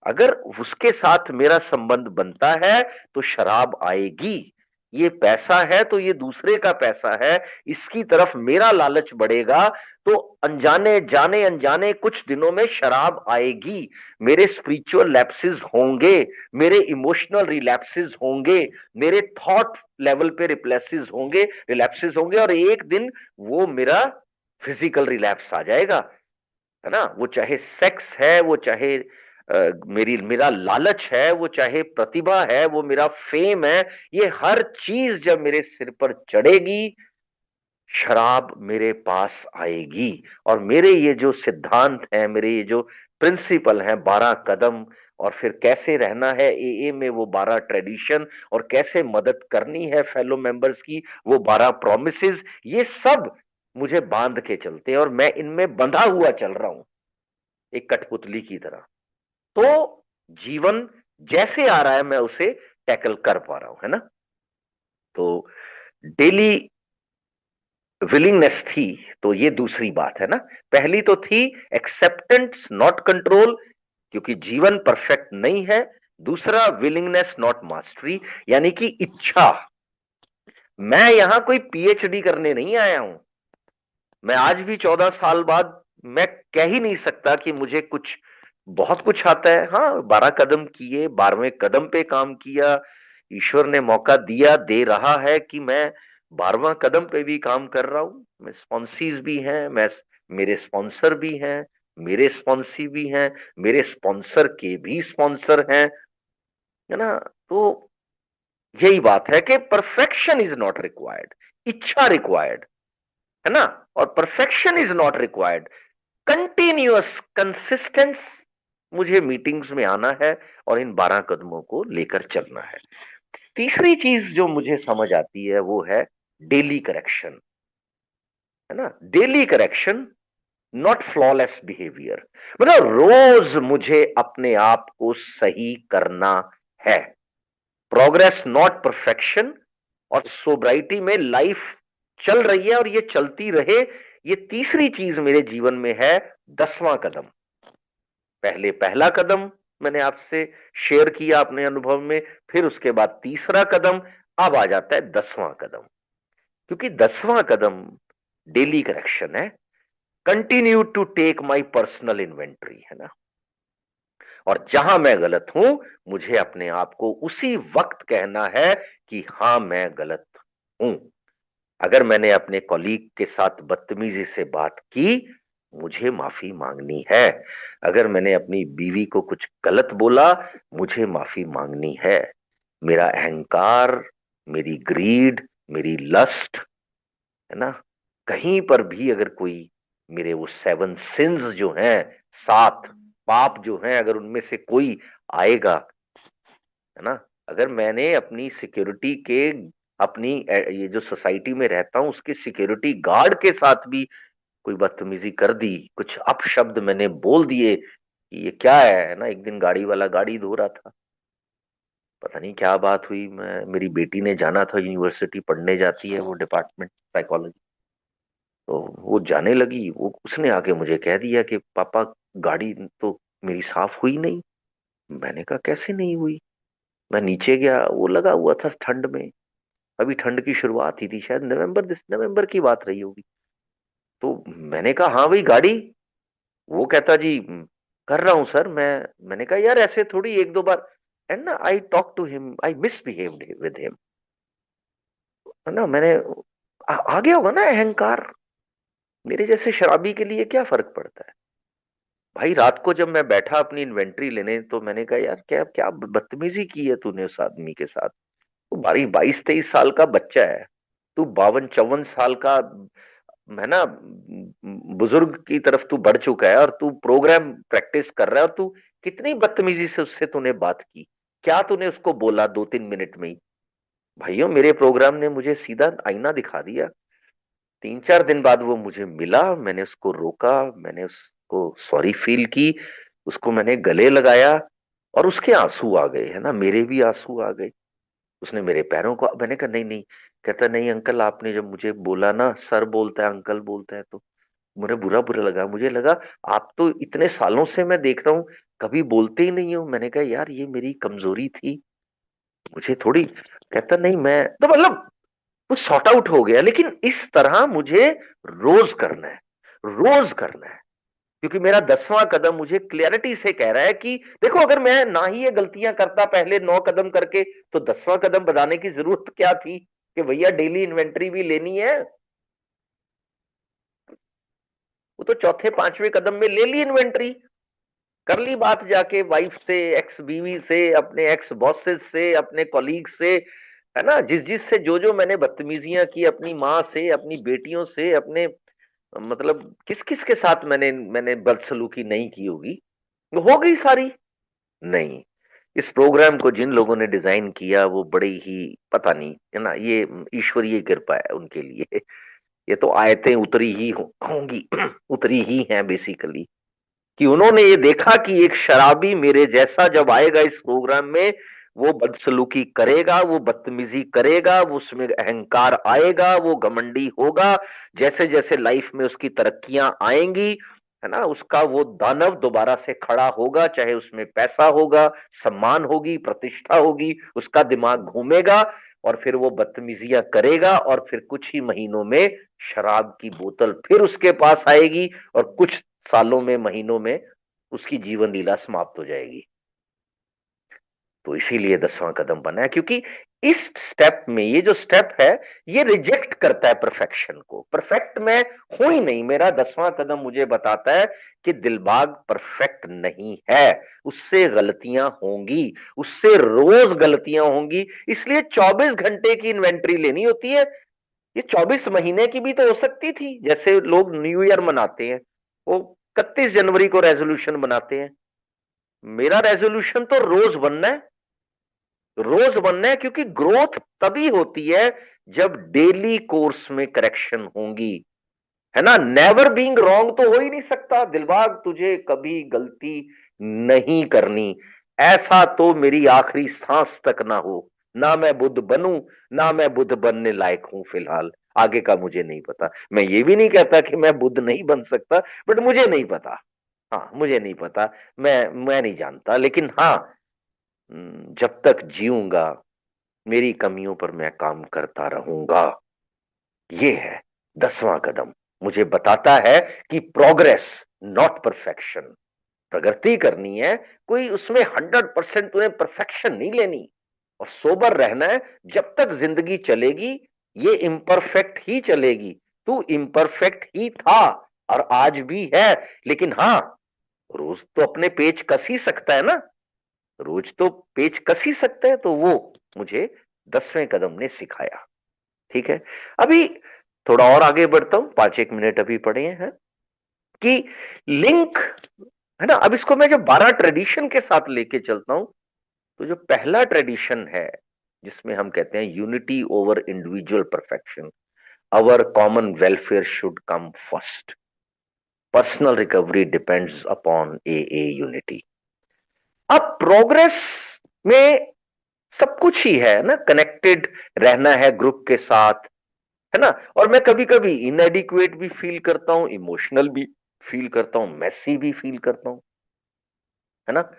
अगर उसके साथ मेरा संबंध बनता है तो शराब आएगी। ये पैसा है तो ये दूसरे का पैसा है, इसकी तरफ मेरा लालच बढ़ेगा तो अनजाने जाने अनजाने कुछ दिनों में शराब आएगी। मेरे स्पिरिचुअल लैप्सेस होंगे, मेरे इमोशनल रिलैप्सेस होंगे, मेरे थॉट लेवल पे रिलैप्सेस होंगे, और एक दिन वो मेरा फिजिकल रिलैप्स आ जाएगा, है ना। वो चाहे सेक्स है, वो चाहे मेरा लालच है, वो चाहे प्रतिभा है, वो मेरा फेम है, ये हर चीज जब मेरे सिर पर चढ़ेगी, शराब मेरे पास आएगी। और मेरे ये जो सिद्धांत हैं, मेरे ये जो प्रिंसिपल हैं, 12 कदम, और फिर कैसे रहना है एए में वो 12 ट्रेडिशन, और कैसे मदद करनी है फेलो मेंबर्स की वो 12 प्रॉमिसेस, ये सब मुझे बांध के चलते हैं और मैं इनमें बंधा हुआ चल रहा हूं, एक कठपुतली की तरह। तो जीवन जैसे आ रहा है मैं उसे टैकल कर पा रहा हूं, है ना। तो डेली विलिंगनेस थी, तो ये दूसरी बात है ना। पहली तो थी एक्सेप्टेंस नॉट कंट्रोल, क्योंकि जीवन परफेक्ट नहीं है, दूसरा विलिंगनेस नॉट मास्टरी, यानी कि इच्छा। मैं यहां कोई पीएचडी करने नहीं आया हूं। मैं आज भी 14 साल बाद मैं कह ही नहीं सकता कि मुझे कुछ बहुत कुछ आता है। हाँ, 12 कदम किए, 12वें कदम पे काम किया। ईश्वर ने मौका दिया, दे रहा है कि मैं 12वां कदम पे भी काम कर रहा हूं। मैं स्पॉन्सीज भी हैं, मैं मेरे स्पॉन्सर भी हैं, मेरे स्पॉन्सी भी हैं, मेरे स्पॉन्सर के भी स्पॉन्सर हैं, है ना। तो यही बात है कि परफेक्शन इज नॉट रिक्वायर्ड, इच्छा रिक्वायर्ड, है ना। और perfection is not required, continuous consistence. मुझे मीटिंग्स में आना है और इन 12 कदमों को लेकर चलना है। तीसरी चीज जो मुझे समझ आती है वो है डेली करेक्शन, है ना। Daily correction, not flawless behaviour. मतलब रोज मुझे अपने आप को सही करना है। Progress not perfection. और सोब्राइटी में लाइफ चल रही है और ये चलती रहे। ये तीसरी चीज मेरे जीवन में है, 10वां कदम। पहले पहला कदम मैंने आपसे शेयर किया अपने अनुभव में, फिर उसके बाद तीसरा कदम, अब आ जाता है 10वां कदम। क्योंकि 10वां कदम डेली करेक्शन है। Continue to take my personal inventory, है ना। और जहां मैं गलत हूं, मुझे अपने आप को उसी वक्त कहना है कि हां, मैं गलत हूं। अगर मैंने अपने कॉलीग के साथ बदतमीजी से बात की, मुझे माफी मांगनी है। अगर मैंने अपनी बीवी को कुछ गलत बोला, मुझे माफी मांगनी है। मेरा अहंकार, मेरी ग्रीड, मेरी लस्ट, है ना, कहीं पर भी अगर कोई मेरे वो 7 सिंस जो हैं, 7 पाप जो हैं, अगर उनमें से कोई आएगा, है ना। अगर मैंने अपनी सिक्योरिटी के, अपनी ये जो सोसाइटी में रहता हूं उसके सिक्योरिटी गार्ड के साथ भी कोई बदतमीजी कर दी, कुछ अपशब्द मैंने बोल दिए, कि ये क्या है ना। एक दिन गाड़ी वाला गाड़ी धो रहा था, पता नहीं क्या बात हुई, मैं, मेरी बेटी ने जाना था, यूनिवर्सिटी पढ़ने जाती है वो, डिपार्टमेंट साइकोलॉजी। तो वो जाने लगी, वो उसने आके मुझे कह दिया कि पापा, गाड़ी तो मेरी साफ हुई नहीं। मैंने कहा कैसे नहीं हुई। मैं नीचे गया, वो लगा हुआ था ठंड में, अभी ठंड की शुरुआत ही थी, शायद नवंबर की बात रही होगी। तो मैंने कहा हाँ भाई, गाड़ी। वो कहता जी कर रहा हूं सर मैं। मैंने कहा यार ऐसे थोड़ी, एक दो बार। एंड ना I talk to him, I misbehaved with him, है ना। मैंने आ गया होगा ना अहंकार। मेरे जैसे शराबी के लिए क्या फर्क पड़ता है भाई। रात को जब मैं बैठा अपनी इन्वेंट्री लेने, तो मैंने कहा यार क्या क्या बदतमीजी की है तूने उस आदमी के साथ। वो भाई 22-23 साल का बच्चा है, तू 52-54 साल का, है ना, बुजुर्ग की तरफ तू बढ़ चुका है, और तू प्रोग्राम प्रैक्टिस कर रहा है, और तू कितनी बदतमीजी से उससे तूने बात की। क्या तूने उसको बोला 2-3 मिनट में ही। भाइयों, मेरे प्रोग्राम ने मुझे सीधा आईना दिखा दिया। 3-4 दिन बाद वो मुझे मिला, मैंने उसको रोका, मैंने उसको सॉरी फील की, उसको मैंने गले लगाया, और उसके आंसू आ गए, है ना, मेरे भी आंसू आ गए। उसने मेरे पैरों को, मैंने कहा नहीं नहीं। कहता नहीं अंकल, आपने जब मुझे बोला ना, सर बोलता है, अंकल बोलता है, तो मुझे बुरा बुरा लगा। मुझे लगा आप तो इतने सालों से मैं देख रहा हूँ, कभी बोलते ही नहीं हो। मैंने कहा यार ये मेरी कमजोरी थी, मुझे थोड़ी। कहता नहीं, मैं तो मतलब वो सॉर्ट आउट हो गया। लेकिन इस तरह मुझे रोज करना है, रोज करना है। क्योंकि मेरा 10वां कदम मुझे क्लैरिटी से कह रहा है कि देखो, अगर मैं ना ही ये गलतियां करता पहले 9 कदम करके, तो 10वां कदम बनाने की जरूरत क्या थी कि भैया डेली इन्वेंट्री भी लेनी है। वो तो चौथे पांचवें कदम में ले ली इन्वेंट्री, कर ली बात जाके वाइफ से, एक्स बीवी से, अपने एक्स बॉसेस से, अपने कॉलीग से, है ना। जिस जिस से जो जो मैंने बदतमीजियां की, अपनी माँ से, अपनी बेटियों से, अपने, मतलब किस किस के साथ मैंने मैंने बदसलूकी नहीं की होगी, वो हो गई सारी। नहीं, इस प्रोग्राम को जिन लोगों ने डिजाइन किया वो बड़े ही, पता नहीं, है ना, ये ईश्वरीय कृपा है उनके लिए। ये तो आयतें उतरी ही होंगी, उतरी ही हैं बेसिकली, कि उन्होंने ये देखा कि एक शराबी मेरे जैसा जब आएगा इस प्रोग्राम में, वो बदसलूकी करेगा, वो बदतमीजी करेगा, वो उसमें अहंकार आएगा, वो घमंडी होगा। जैसे जैसे लाइफ में उसकी तरक्कियां आएंगी, है ना, उसका वो दानव दोबारा से खड़ा होगा, चाहे उसमें पैसा होगा, सम्मान होगी, प्रतिष्ठा होगी, उसका दिमाग घूमेगा और फिर वो बदतमीजियां करेगा, और फिर कुछ ही महीनों में शराब की बोतल फिर उसके पास आएगी, और कुछ सालों में, महीनों में उसकी जीवन लीला समाप्त हो जाएगी। तो इसीलिए 10वां कदम बना है, क्योंकि इस स्टेप में, ये जो स्टेप है, ये रिजेक्ट करता है परफेक्शन को। परफेक्ट मैं हूं ही नहीं। मेरा 10वां कदम मुझे बताता है कि दिलबाग परफेक्ट नहीं है, उससे गलतियां होंगी, उससे रोज गलतियां होंगी। इसलिए 24 घंटे की इन्वेंट्री लेनी होती है। ये 24 महीने की भी तो हो सकती थी। जैसे लोग न्यू ईयर मनाते हैं, वो 31 जनवरी को रेजोल्यूशन बनाते हैं। मेरा रेजोल्यूशन तो रोज बनना है, रोज बनना है, क्योंकि ग्रोथ तभी होती है जब डेली कोर्स में करेक्शन होंगी, है ना। नेवर बीइंग रॉन्ग तो हो ही नहीं सकता। दिलबाग, तुझे कभी गलती नहीं करनी, ऐसा तो मेरी आखिरी सांस तक ना हो। ना मैं बुद्ध बनूं, ना मैं बुद्ध बनने लायक हूं फिलहाल। आगे का मुझे नहीं पता। मैं ये भी नहीं कहता कि मैं बुद्ध नहीं बन सकता, बट मुझे नहीं पता। हाँ, मुझे नहीं पता। मैं नहीं जानता, लेकिन हाँ, जब तक जीऊंगा मेरी कमियों पर मैं काम करता रहूंगा। ये है 10वां कदम। मुझे बताता है कि प्रोग्रेस नॉट परफेक्शन, प्रगति करनी है, कोई उसमें 100% तुम्हें परफेक्शन नहीं लेनी। और सोबर रहना है। जब तक जिंदगी चलेगी ये इम्परफेक्ट ही चलेगी। तू इम्परफेक्ट ही था और आज भी है, लेकिन हाँ, रोज तो अपने पेच कस ही सकता है ना। रोज तो पेच कस ही सकता है। तो वो मुझे 10वें कदम ने सिखाया। ठीक है। अभी थोड़ा और आगे बढ़ता हूं, 5 एक मिनट अभी पड़े हैं, कि लिंक, है ना। अब इसको मैं जब 12 ट्रेडिशन के साथ लेके चलता हूं, तो जो पहला ट्रेडिशन है, जिसमें हम कहते हैं unity over individual perfection, our common welfare should come first, personal recovery depends upon A unity. अब प्रोग्रेस में सब कुछ ही है ना, कनेक्टेड रहना है ग्रुप के साथ, है ना। और मैं कभी कभी इनएडिक्वेट भी फील करता हूं, इमोशनल भी फील करता हूं, मैसी भी फील करता हूं, है ना।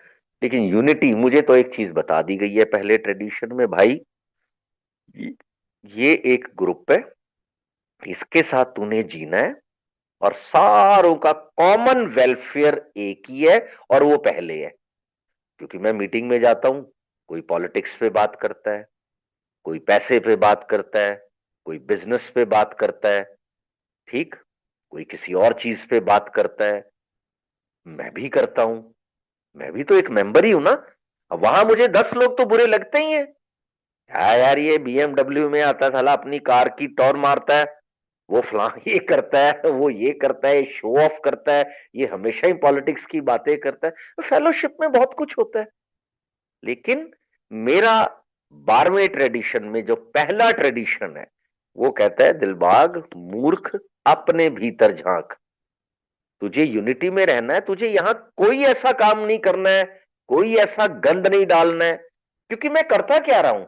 लेकिन यूनिटी, मुझे तो एक चीज बता दी गई है पहले ट्रेडिशन में, भाई ये एक ग्रुप है, इसके साथ तूने जीना है, और सारों का कॉमन वेलफेयर एक ही है, और वो पहले है। क्योंकि मैं मीटिंग में जाता हूं, कोई पॉलिटिक्स पे बात करता है, कोई पैसे पे बात करता है, कोई बिजनेस पे बात करता है, ठीक, कोई किसी और चीज पे बात करता है। मैं भी करता हूं, मैं भी तो एक मेंबर ही हूं ना। अब वहां मुझे 10 लोग तो बुरे लगते ही हैं। क्या यार, ये बीएमडब्ल्यू में आता है साला, अपनी कार की टॉर मारता है, वो फलां ये करता है, वो ये करता है, शो ऑफ करता है, ये हमेशा ही पॉलिटिक्स की बातें करता है। फेलोशिप में बहुत कुछ होता है। लेकिन मेरा 12वें ट्रेडिशन में जो पहला ट्रेडिशन है, वो कहता है, दिलबाग मूर्ख, अपने भीतर झांक। तुझे यूनिटी में रहना है, तुझे यहां कोई ऐसा काम नहीं करना है, कोई ऐसा गंद नहीं डालना है। क्योंकि मैं करता क्या रहा हूं,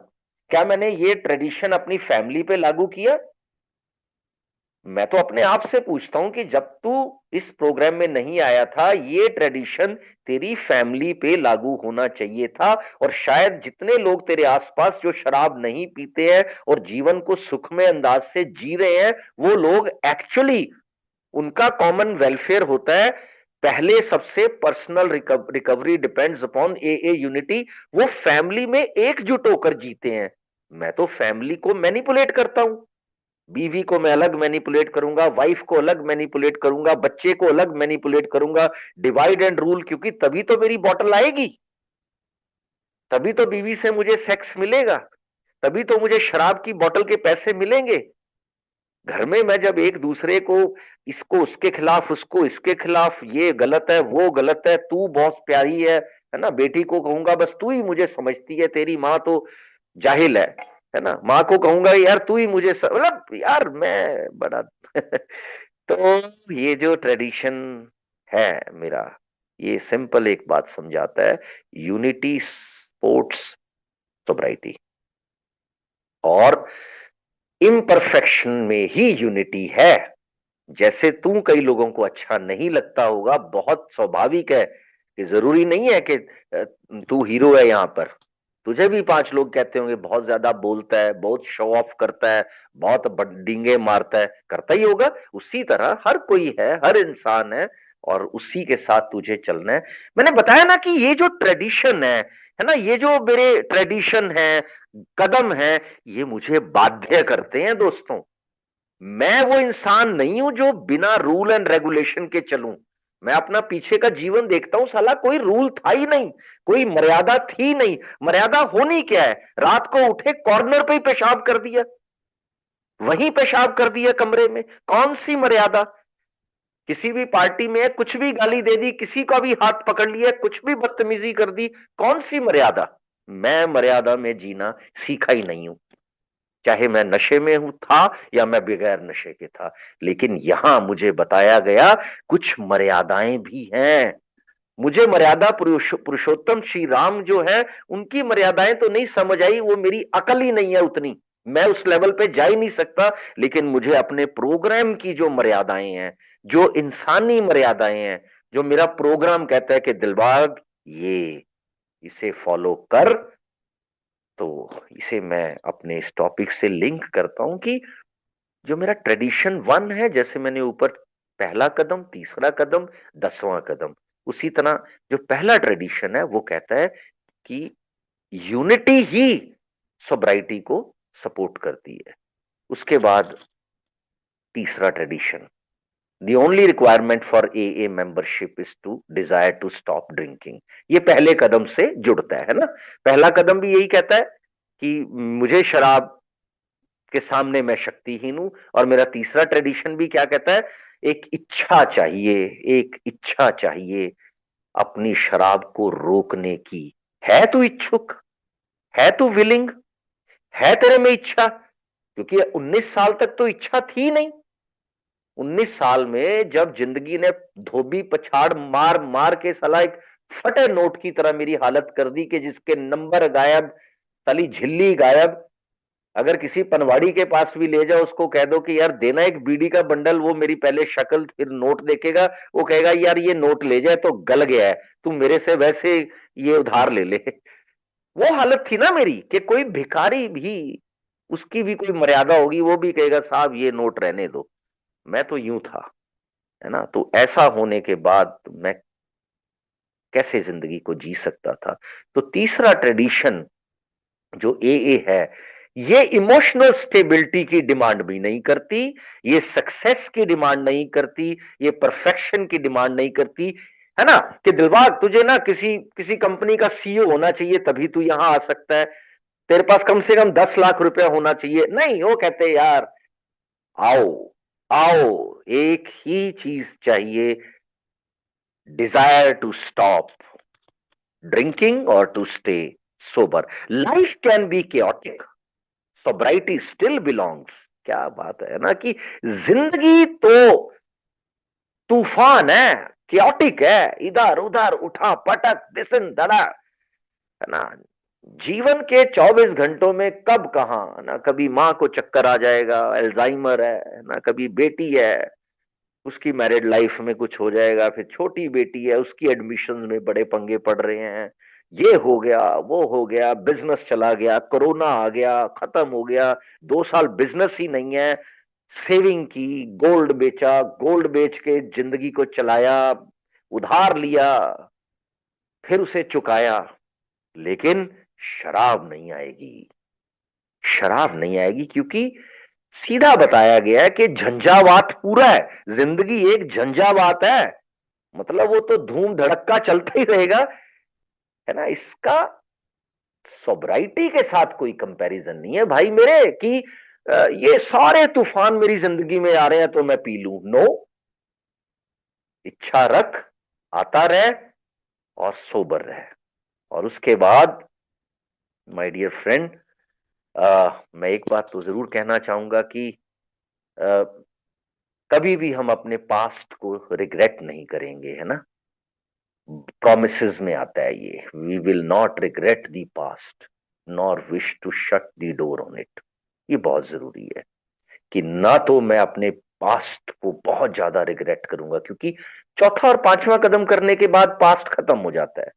क्या मैंने ये ट्रेडिशन अपनी फैमिली पे लागू किया? मैं तो अपने आप से पूछता हूं कि जब तू इस प्रोग्राम में नहीं आया था, ये ट्रेडिशन तेरी फैमिली पे लागू होना चाहिए था। और शायद जितने लोग तेरे आसपास जो शराब नहीं पीते हैं और जीवन को सुखमय अंदाज से जी रहे हैं, वो लोग एक्चुअली, उनका कॉमन वेलफेयर होता है पहले सबसे, पर्सनल रिकवरी डिपेंड्स अपॉन ए यूनिटी। वो फैमिली में एकजुट होकर जीते हैं। मैं तो फैमिली को मैनिपुलेट करता हूं। बीवी को मैं अलग मैनिपुलेट करूंगा, वाइफ को अलग मैनिपुलेट करूंगा, बच्चे को अलग मैनिपुलेट करूंगा। डिवाइड एंड रूल, क्योंकि तभी तो मेरी बॉटल आएगी, तभी तो बीवी से मुझे सेक्स मिलेगा, तभी तो मुझे शराब की बोतल के पैसे मिलेंगे। घर में मैं जब एक दूसरे को, इसको उसके खिलाफ, उसको इसके खिलाफ, ये गलत है, वो गलत है, तू बहुत प्यारी है ना, बेटी को कहूंगा बस तू ही मुझे समझती है, तेरी माँ तो जाहिल है ना, माँ को कहूंगा यार तू ही मुझे मतलब यार मैं बड़ा तो ये जो ट्रेडिशन है मेरा, ये सिंपल एक बात समझाता है, यूनिटी स्पोर्ट्स सोब्राइटी, और इम्परफेक्शन में ही यूनिटी है। जैसे तू कई लोगों को अच्छा नहीं लगता होगा, बहुत स्वाभाविक है कि जरूरी नहीं है कि तू हीरो है यहाँ पर। तुझे भी 5 लोग कहते होंगे बहुत ज्यादा बोलता है, बहुत शो ऑफ करता है, बहुत डींगे मारता है, करता ही होगा। उसी तरह हर कोई है, हर इंसान है, और उसी के साथ तुझे चलना है। मैंने बताया ना कि ये जो ट्रेडिशन है ना, ये जो मेरे ट्रेडिशन है, कदम है, ये मुझे बाध्य करते हैं दोस्तों। मैं वो इंसान नहीं हूं जो बिना रूल एंड रेगुलेशन के चलूं। मैं अपना पीछे का जीवन देखता हूं, साला कोई रूल था ही नहीं, कोई मर्यादा थी नहीं। मर्यादा होनी क्या है? रात को उठे कॉर्नर पे ही पेशाब कर दिया, वहीं पेशाब कर दिया कमरे में। कौन सी मर्यादा? किसी भी पार्टी में कुछ भी गाली दे दी, किसी का भी हाथ पकड़ लिया, कुछ भी बदतमीजी कर दी, कौन सी मर्यादा? मैं मर्यादा में जीना सीखा ही नहीं हूं, चाहे मैं नशे में हूं था या मैं बगैर नशे के था। लेकिन यहां मुझे बताया गया कुछ मर्यादाएं भी हैं। मुझे मर्यादा पुरुषोत्तम श्री राम जो है, उनकी मर्यादाएं तो नहीं समझ आई, वो मेरी अकल ही नहीं है उतनी, मैं उस लेवल पे जा ही नहीं सकता। लेकिन मुझे अपने प्रोग्राम की जो मर्यादाएं हैं, जो इंसानी मर्यादाएं हैं, जो मेरा प्रोग्राम कहता है कि दिलबाग ये इसे फॉलो कर, तो इसे मैं अपने इस टॉपिक से लिंक करता हूं कि जो मेरा ट्रेडिशन 1 है, जैसे मैंने ऊपर पहला कदम, तीसरा कदम, 10वां कदम, उसी तरह जो पहला ट्रेडिशन है वो कहता है कि यूनिटी ही सोब्राइटी को सपोर्ट करती है। उसके बाद तीसरा tradition, the only requirement for a membership is to desire to stop drinking. ये पहले कदम से जुड़ता है ना। पहला कदम भी यही कहता है कि मुझे शराब के सामने मैं शक्तिहीन हूं। और मेरा तीसरा ट्रेडिशन भी क्या कहता है? एक इच्छा चाहिए, एक इच्छा चाहिए अपनी शराब को रोकने की। है तू इच्छुक? है तू विलिंग? है तेरे में इच्छा? क्योंकि 19 साल तक तो इच्छा थी नहीं। 19 साल में जब जिंदगी ने धोबी पछाड़ मार मार के साला एक फटे नोट की तरह मेरी हालत कर दी कि जिसके नंबर गायब, साली झिल्ली गायब। अगर किसी पनवाड़ी के पास भी ले जाओ, उसको कह दो कि यार देना एक बीड़ी का बंडल, वो मेरी पहले शक्ल फिर नोट देखेगा, वो कहेगा यार ये नोट ले जाए तो गल गया है, तू मेरे से वैसे ये उधार ले ले। वो हालत थी ना मेरी कि कोई भिखारी भी, उसकी भी कोई मर्यादा होगी, वो भी कहेगा साहब ये नोट रहने दो। मैं तो यूं था, है ना। तो ऐसा होने के बाद मैं कैसे जिंदगी को जी सकता था? तो तीसरा ट्रेडिशन जो ए है, ये इमोशनल स्टेबिलिटी की डिमांड भी नहीं करती, ये सक्सेस की डिमांड नहीं करती, ये परफेक्शन की डिमांड नहीं करती, है ना। कि दिलबाग तुझे ना किसी किसी कंपनी का सीईओ होना चाहिए तभी तू यहां आ सकता है, तेरे पास कम से कम 10 लाख रुपया होना चाहिए। नहीं, वो कहते यार आओ, आओ, एक ही चीज चाहिए, डिजायर टू स्टॉप ड्रिंकिंग और to stay sober. Life can be chaotic, sobriety still belongs. क्या बात है ना कि जिंदगी तो तूफान है, क्योटिक है, इधर उधर उठा पटक दिसन दड़ा, है ना। जीवन के 24 घंटों में कब कहा ना, कभी माँ को चक्कर आ जाएगा, अल्जाइमर है ना, कभी बेटी है, उसकी मैरिड लाइफ में कुछ हो जाएगा, फिर छोटी बेटी है, उसकी एडमिशन में बड़े पंगे पड़ रहे हैं, ये हो गया, वो हो गया, बिजनेस चला गया, कोरोना आ गया, खत्म हो गया, 2 साल बिजनेस ही नहीं है, सेविंग की, गोल्ड बेचा, गोल्ड बेच के जिंदगी को चलाया, उधार लिया, फिर उसे चुकाया। लेकिन शराब नहीं आएगी, शराब नहीं आएगी, क्योंकि सीधा बताया गया है कि झंझावात पूरा है, जिंदगी एक झंझावात है। मतलब वो तो धूम धड़क्का चलता ही रहेगा, है ना। इसका सोब्राइटी के साथ कोई कंपैरिजन नहीं है भाई मेरे कि ये सारे तूफान मेरी जिंदगी में आ रहे हैं तो मैं पी लूं। नो, इच्छा रख, आता रहे और सोबर रहे। और उसके बाद माय डियर फ्रेंड, मैं एक बात तो जरूर कहना चाहूंगा कि आ, कभी भी हम अपने पास्ट को रिग्रेट नहीं करेंगे, है ना। प्रोमिसेस में आता है ये, we will not regret the past nor wish to shut the door on it. ये बहुत जरूरी है कि ना तो मैं अपने पास्ट को बहुत ज्यादा रिग्रेट करूंगा, क्योंकि चौथा और पांचवा कदम करने के बाद पास्ट खत्म हो जाता है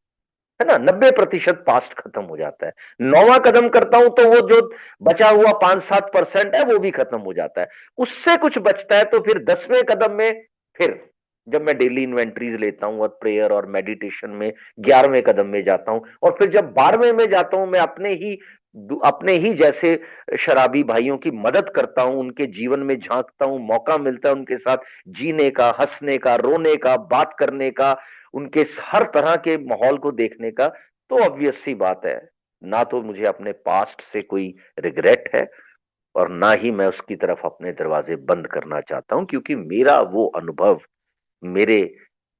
ना, 90% पास्ट खत्म हो जाता है। नौवां कदम करता हूं तो वो जो बचा हुआ 5-7% है वो भी खत्म हो जाता है। उससे कुछ बचता है तो फिर 10वें कदम में, फिर जब मैं डेली इन्वेंट्रीज लेता हूं और प्रेयर और मेडिटेशन में 11वें कदम में जाता हूं, और फिर जब 12वें में जाता हूं, मैं अपने ही जैसे शराबी भाइयों की मदद करता हूं, उनके जीवन में झांकता हूं, मौका मिलता है उनके साथ जीने का, हंसने का, रोने का, बात करने का, उनके हर तरह के माहौल को देखने का। तो ऑब्वियस सी बात है, ना तो मुझे अपने पास्ट से कोई रिग्रेट है, और ना ही मैं उसकी तरफ अपने दरवाजे बंद करना चाहता हूं, क्योंकि मेरा वो अनुभव, मेरे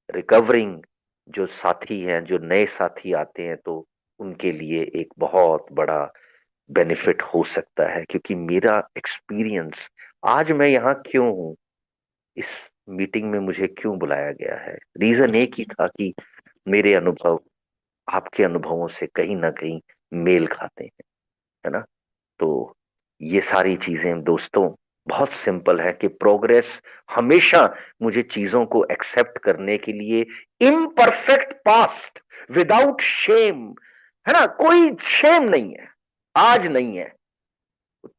रिकवरिंग जो साथी हैं, जो नए साथी आते हैं, तो उनके लिए एक बहुत बड़ा बेनिफिट हो सकता है। क्योंकि मेरा एक्सपीरियंस, आज मैं यहाँ क्यों हूं, इस मीटिंग में मुझे क्यों बुलाया गया है, रीजन एक ही था कि मेरे अनुभव आपके अनुभवों से कहीं ना कहीं मेल खाते हैं, है ना। तो ये सारी चीजें दोस्तों बहुत सिंपल है कि प्रोग्रेस हमेशा मुझे चीजों को एक्सेप्ट करने के लिए, इम्परफेक्ट पास्ट विदाउट शेम, है ना, कोई शेम नहीं है, आज नहीं है,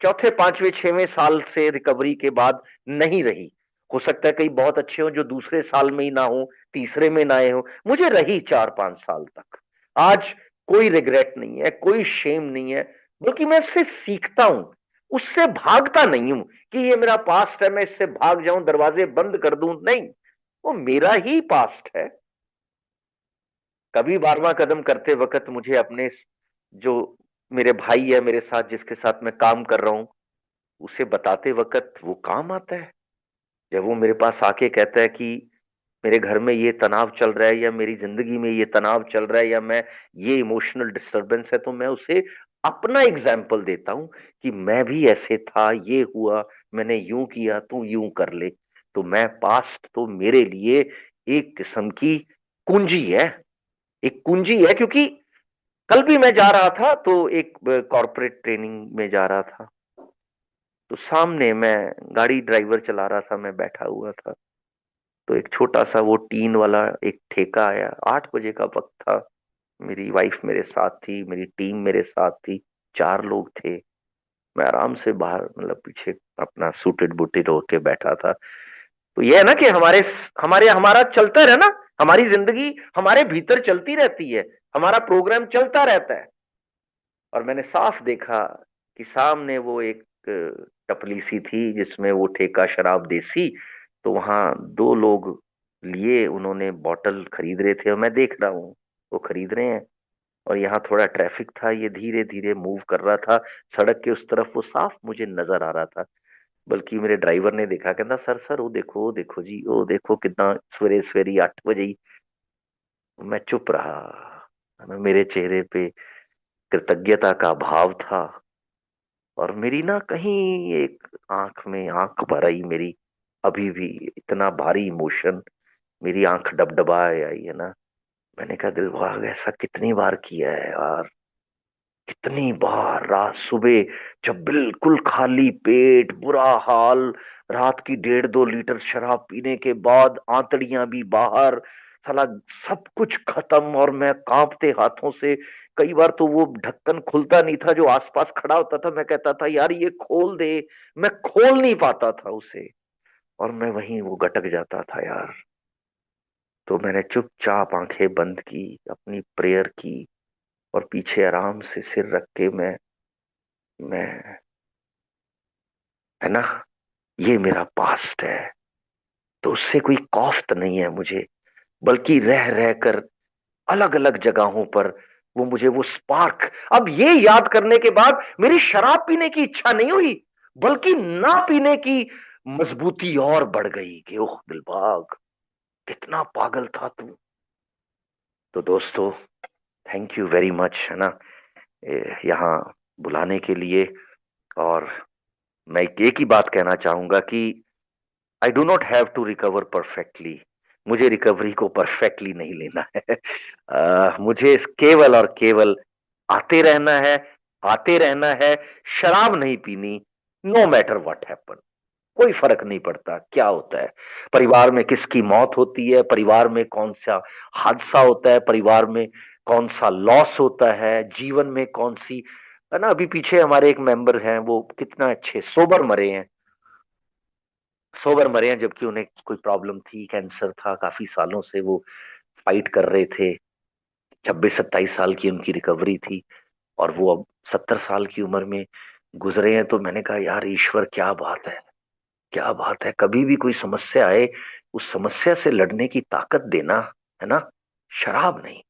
चौथे पांचवें छठवें साल से रिकवरी के बाद नहीं रही। हो सकता है कई बहुत अच्छे हो जो दूसरे साल में ही ना हो, तीसरे में ना आए हो, मुझे रही 4-5 साल तक। आज कोई रिग्रेट नहीं है, कोई शेम नहीं है, बल्कि मैं इससे सीखता हूं, उससे भागता नहीं हूं कि ये मेरा पास्ट है, मैं इससे भाग जाऊं, दरवाजे बंद कर दूं, नहीं, वो मेरा ही पास्ट है। कभी 12वां कदम करते वक्त मुझे अपने जो मेरे भाई है मेरे साथ, जिसके साथ मैं काम कर रहा हूं, उसे बताते वक्त वो काम आता है। जब वो मेरे पास आके कहता है कि मेरे घर में ये तनाव चल रहा है, या मेरी जिंदगी में ये तनाव चल रहा है, या मैं ये इमोशनल डिस्टरबेंस है, तो मैं उसे अपना एग्जाम्पल देता हूं कि मैं भी ऐसे था, ये हुआ, मैंने यूं किया, तू यूं कर ले। तो मैं पास्ट तो मेरे लिए एक किस्म की कुंजी है, एक कुंजी है, क्योंकि कल भी मैं जा रहा था, तो एक कॉर्पोरेट ट्रेनिंग में जा रहा था, तो सामने मैं गाड़ी ड्राइवर चला रहा था, मैं बैठा हुआ था, तो एक छोटा सा वो टीन वाला एक ठेका आया, 8 बजे का वक्त था, मेरी वाइफ मेरे साथ थी, मेरी टीम मेरे साथ थी, 4 लोग थे। मैं आराम से बाहर, मतलब पीछे अपना सूटेड बूटेड होके बैठा था। तो ये है ना कि हमारे हमारे हमारा चलता रहे ना, हमारी जिंदगी हमारे भीतर चलती रहती है, हमारा प्रोग्राम चलता रहता है। और मैंने साफ देखा कि सामने वो एक टपली सी थी, जिसमें वो ठेका शराब देसी, तो वहां 2 लोग लिए, उन्होंने बॉटल खरीद रहे थे, और मैं देख रहा हूँ वो खरीद रहे हैं। और यहाँ थोड़ा ट्रैफिक था, ये धीरे धीरे मूव कर रहा था सड़क के उस तरफ, वो साफ मुझे नजर आ रहा था। बल्कि मेरे ड्राइवर ने देखा, कहता सर सर वो देखो जी, वो देखो कितना सवेरे सवेरे 8 बजे ही। मैं चुप रहा, है ना, मेरे चेहरे पे कृतज्ञता का भाव था, और मेरी ना कहीं एक आंख में आंख भर आई मेरी, अभी भी इतना भारी इमोशन, मेरी आंख डबडबाए आई है ना। मैंने कहा दिलबाग ऐसा कितनी बार किया है यार, कितनी बार, रात सुबह जब बिल्कुल खाली पेट, बुरा हाल, रात की 1.5-2 लीटर शराब पीने के बाद आंतड़ियां भी बाहर, साला सब कुछ खत्म, और मैं कांपते हाथों से, कई बार तो वो ढक्कन खुलता नहीं था जो आसपास खड़ा होता था, मैं कहता था यार ये खोल दे, मैं खोल नहीं पाता था उसे, और मैं वहीं वो गटक जाता था यार। तो मैंने चुपचाप आंखें बंद की, अपनी प्रेयर की, और पीछे आराम से सिर रख के मैं, है ना, ये मेरा पास्ट है, तो उससे कोई कॉफ्त नहीं है मुझे, बल्कि रह रह कर अलग अलग जगहों पर वो मुझे वो स्पार्क, अब ये याद करने के बाद मेरी शराब पीने की इच्छा नहीं हुई, बल्कि ना पीने की मजबूती और बढ़ गई कि ओह दिलबाग कितना पागल था तू। तो दोस्तों, थैंक यू वेरी मच, है ना, यहाँ बुलाने के लिए। और मैं एक ही बात कहना चाहूंगा कि I do not have to recover perfectly, मुझे रिकवरी को परफेक्टली नहीं लेना है। मुझे केवल और केवल आते रहना है, आते रहना है, शराब नहीं पीनी, नो मैटर व्हाट हैपन। कोई फर्क नहीं पड़ता क्या होता है। परिवार में किसकी मौत होती है, परिवार में कौन सा हादसा होता है, परिवार में कौन सा लॉस होता है, जीवन में कौन सी, है ना। अभी पीछे हमारे एक मेंबर हैं, वो कितना अच्छे सोबर मरे हैं, सोबर मरे हैं, जबकि उन्हें कोई प्रॉब्लम थी, कैंसर था, काफी सालों से वो फाइट कर रहे थे। 26-27 साल की उनकी रिकवरी थी, और वो अब 70 साल की उम्र में गुजरे हैं। तो मैंने कहा यार ईश्वर क्या बात है, क्या बात है, कभी भी कोई समस्या आए, उस समस्या से लड़ने की ताकत देना, है ना। शराब नहीं,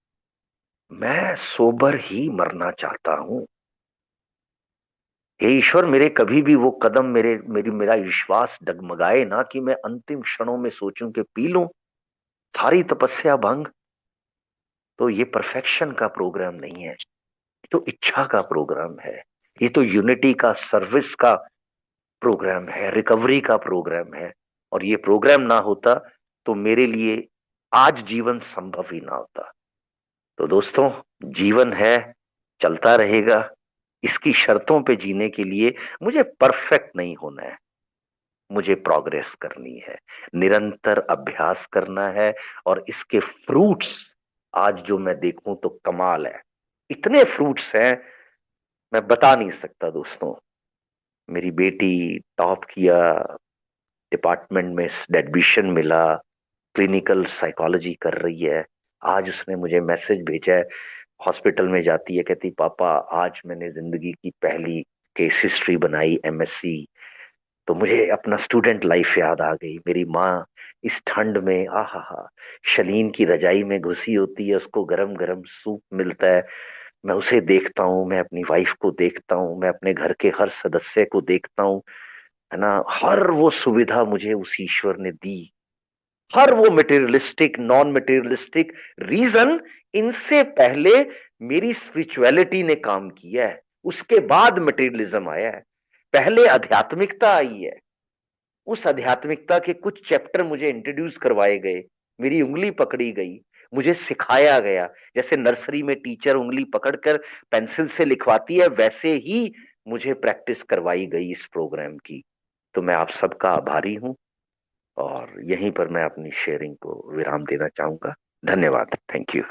मैं सोबर ही मरना चाहता हूं। हे ईश्वर, मेरे कभी भी वो कदम, मेरा विश्वास डगमगाए ना कि मैं अंतिम क्षणों में सोचूं कि पी लूं सारी तपस्या भंग। तो ये परफेक्शन का प्रोग्राम नहीं है, ये तो इच्छा का प्रोग्राम है, ये तो यूनिटी का, सर्विस का प्रोग्राम है, रिकवरी का प्रोग्राम है। और ये प्रोग्राम ना होता तो मेरे लिए आज जीवन संभव ही ना होता। तो दोस्तों, जीवन है, चलता रहेगा। इसकी शर्तों पे जीने के लिए मुझे परफेक्ट नहीं होना है, मुझे प्रोग्रेस करनी है, निरंतर अभ्यास करना है। और इसके फ्रूट्स आज जो मैं देखूं तो कमाल है, इतने फ्रूट्स हैं मैं बता नहीं सकता दोस्तों। मेरी बेटी टॉप किया, डिपार्टमेंट में एडमिशन मिला, क्लिनिकल साइकोलॉजी कर रही है। आज उसने मुझे मैसेज भेजा है, हॉस्पिटल में जाती है, कहती पापा आज मैंने जिंदगी की पहली केस हिस्ट्री बनाई, एमएससी। तो मुझे अपना स्टूडेंट लाइफ याद आ गई। मेरी माँ इस ठंड में आहा हा शलीन की रजाई में घुसी होती है, उसको गरम गरम सूप मिलता है, मैं उसे देखता हूँ, मैं अपनी वाइफ को देखता हूँ, मैं अपने घर के हर सदस्य को देखता हूँ, है ना। हर वो सुविधा मुझे उस ईश्वर ने दी, हर वो मटेरियलिस्टिक, नॉन मटेरियलिस्टिक रीजन, इनसे पहले मेरी स्पिरिचुअलिटी ने काम किया है, उसके बाद मटेरियलिज्म आया है। पहले आध्यात्मिकता आई है, उस आध्यात्मिकता के कुछ चैप्टर मुझे इंट्रोड्यूस करवाए गए, मेरी उंगली पकड़ी गई, मुझे सिखाया गया। जैसे नर्सरी में टीचर उंगली पकड़कर पेंसिल से लिखवाती है, वैसे ही मुझे प्रैक्टिस करवाई गई इस प्रोग्राम की। तो मैं आप सबका आभारी हूं, और यहीं पर मैं अपनी शेयरिंग को विराम देना चाहूंगा। धन्यवाद, थैंक यू।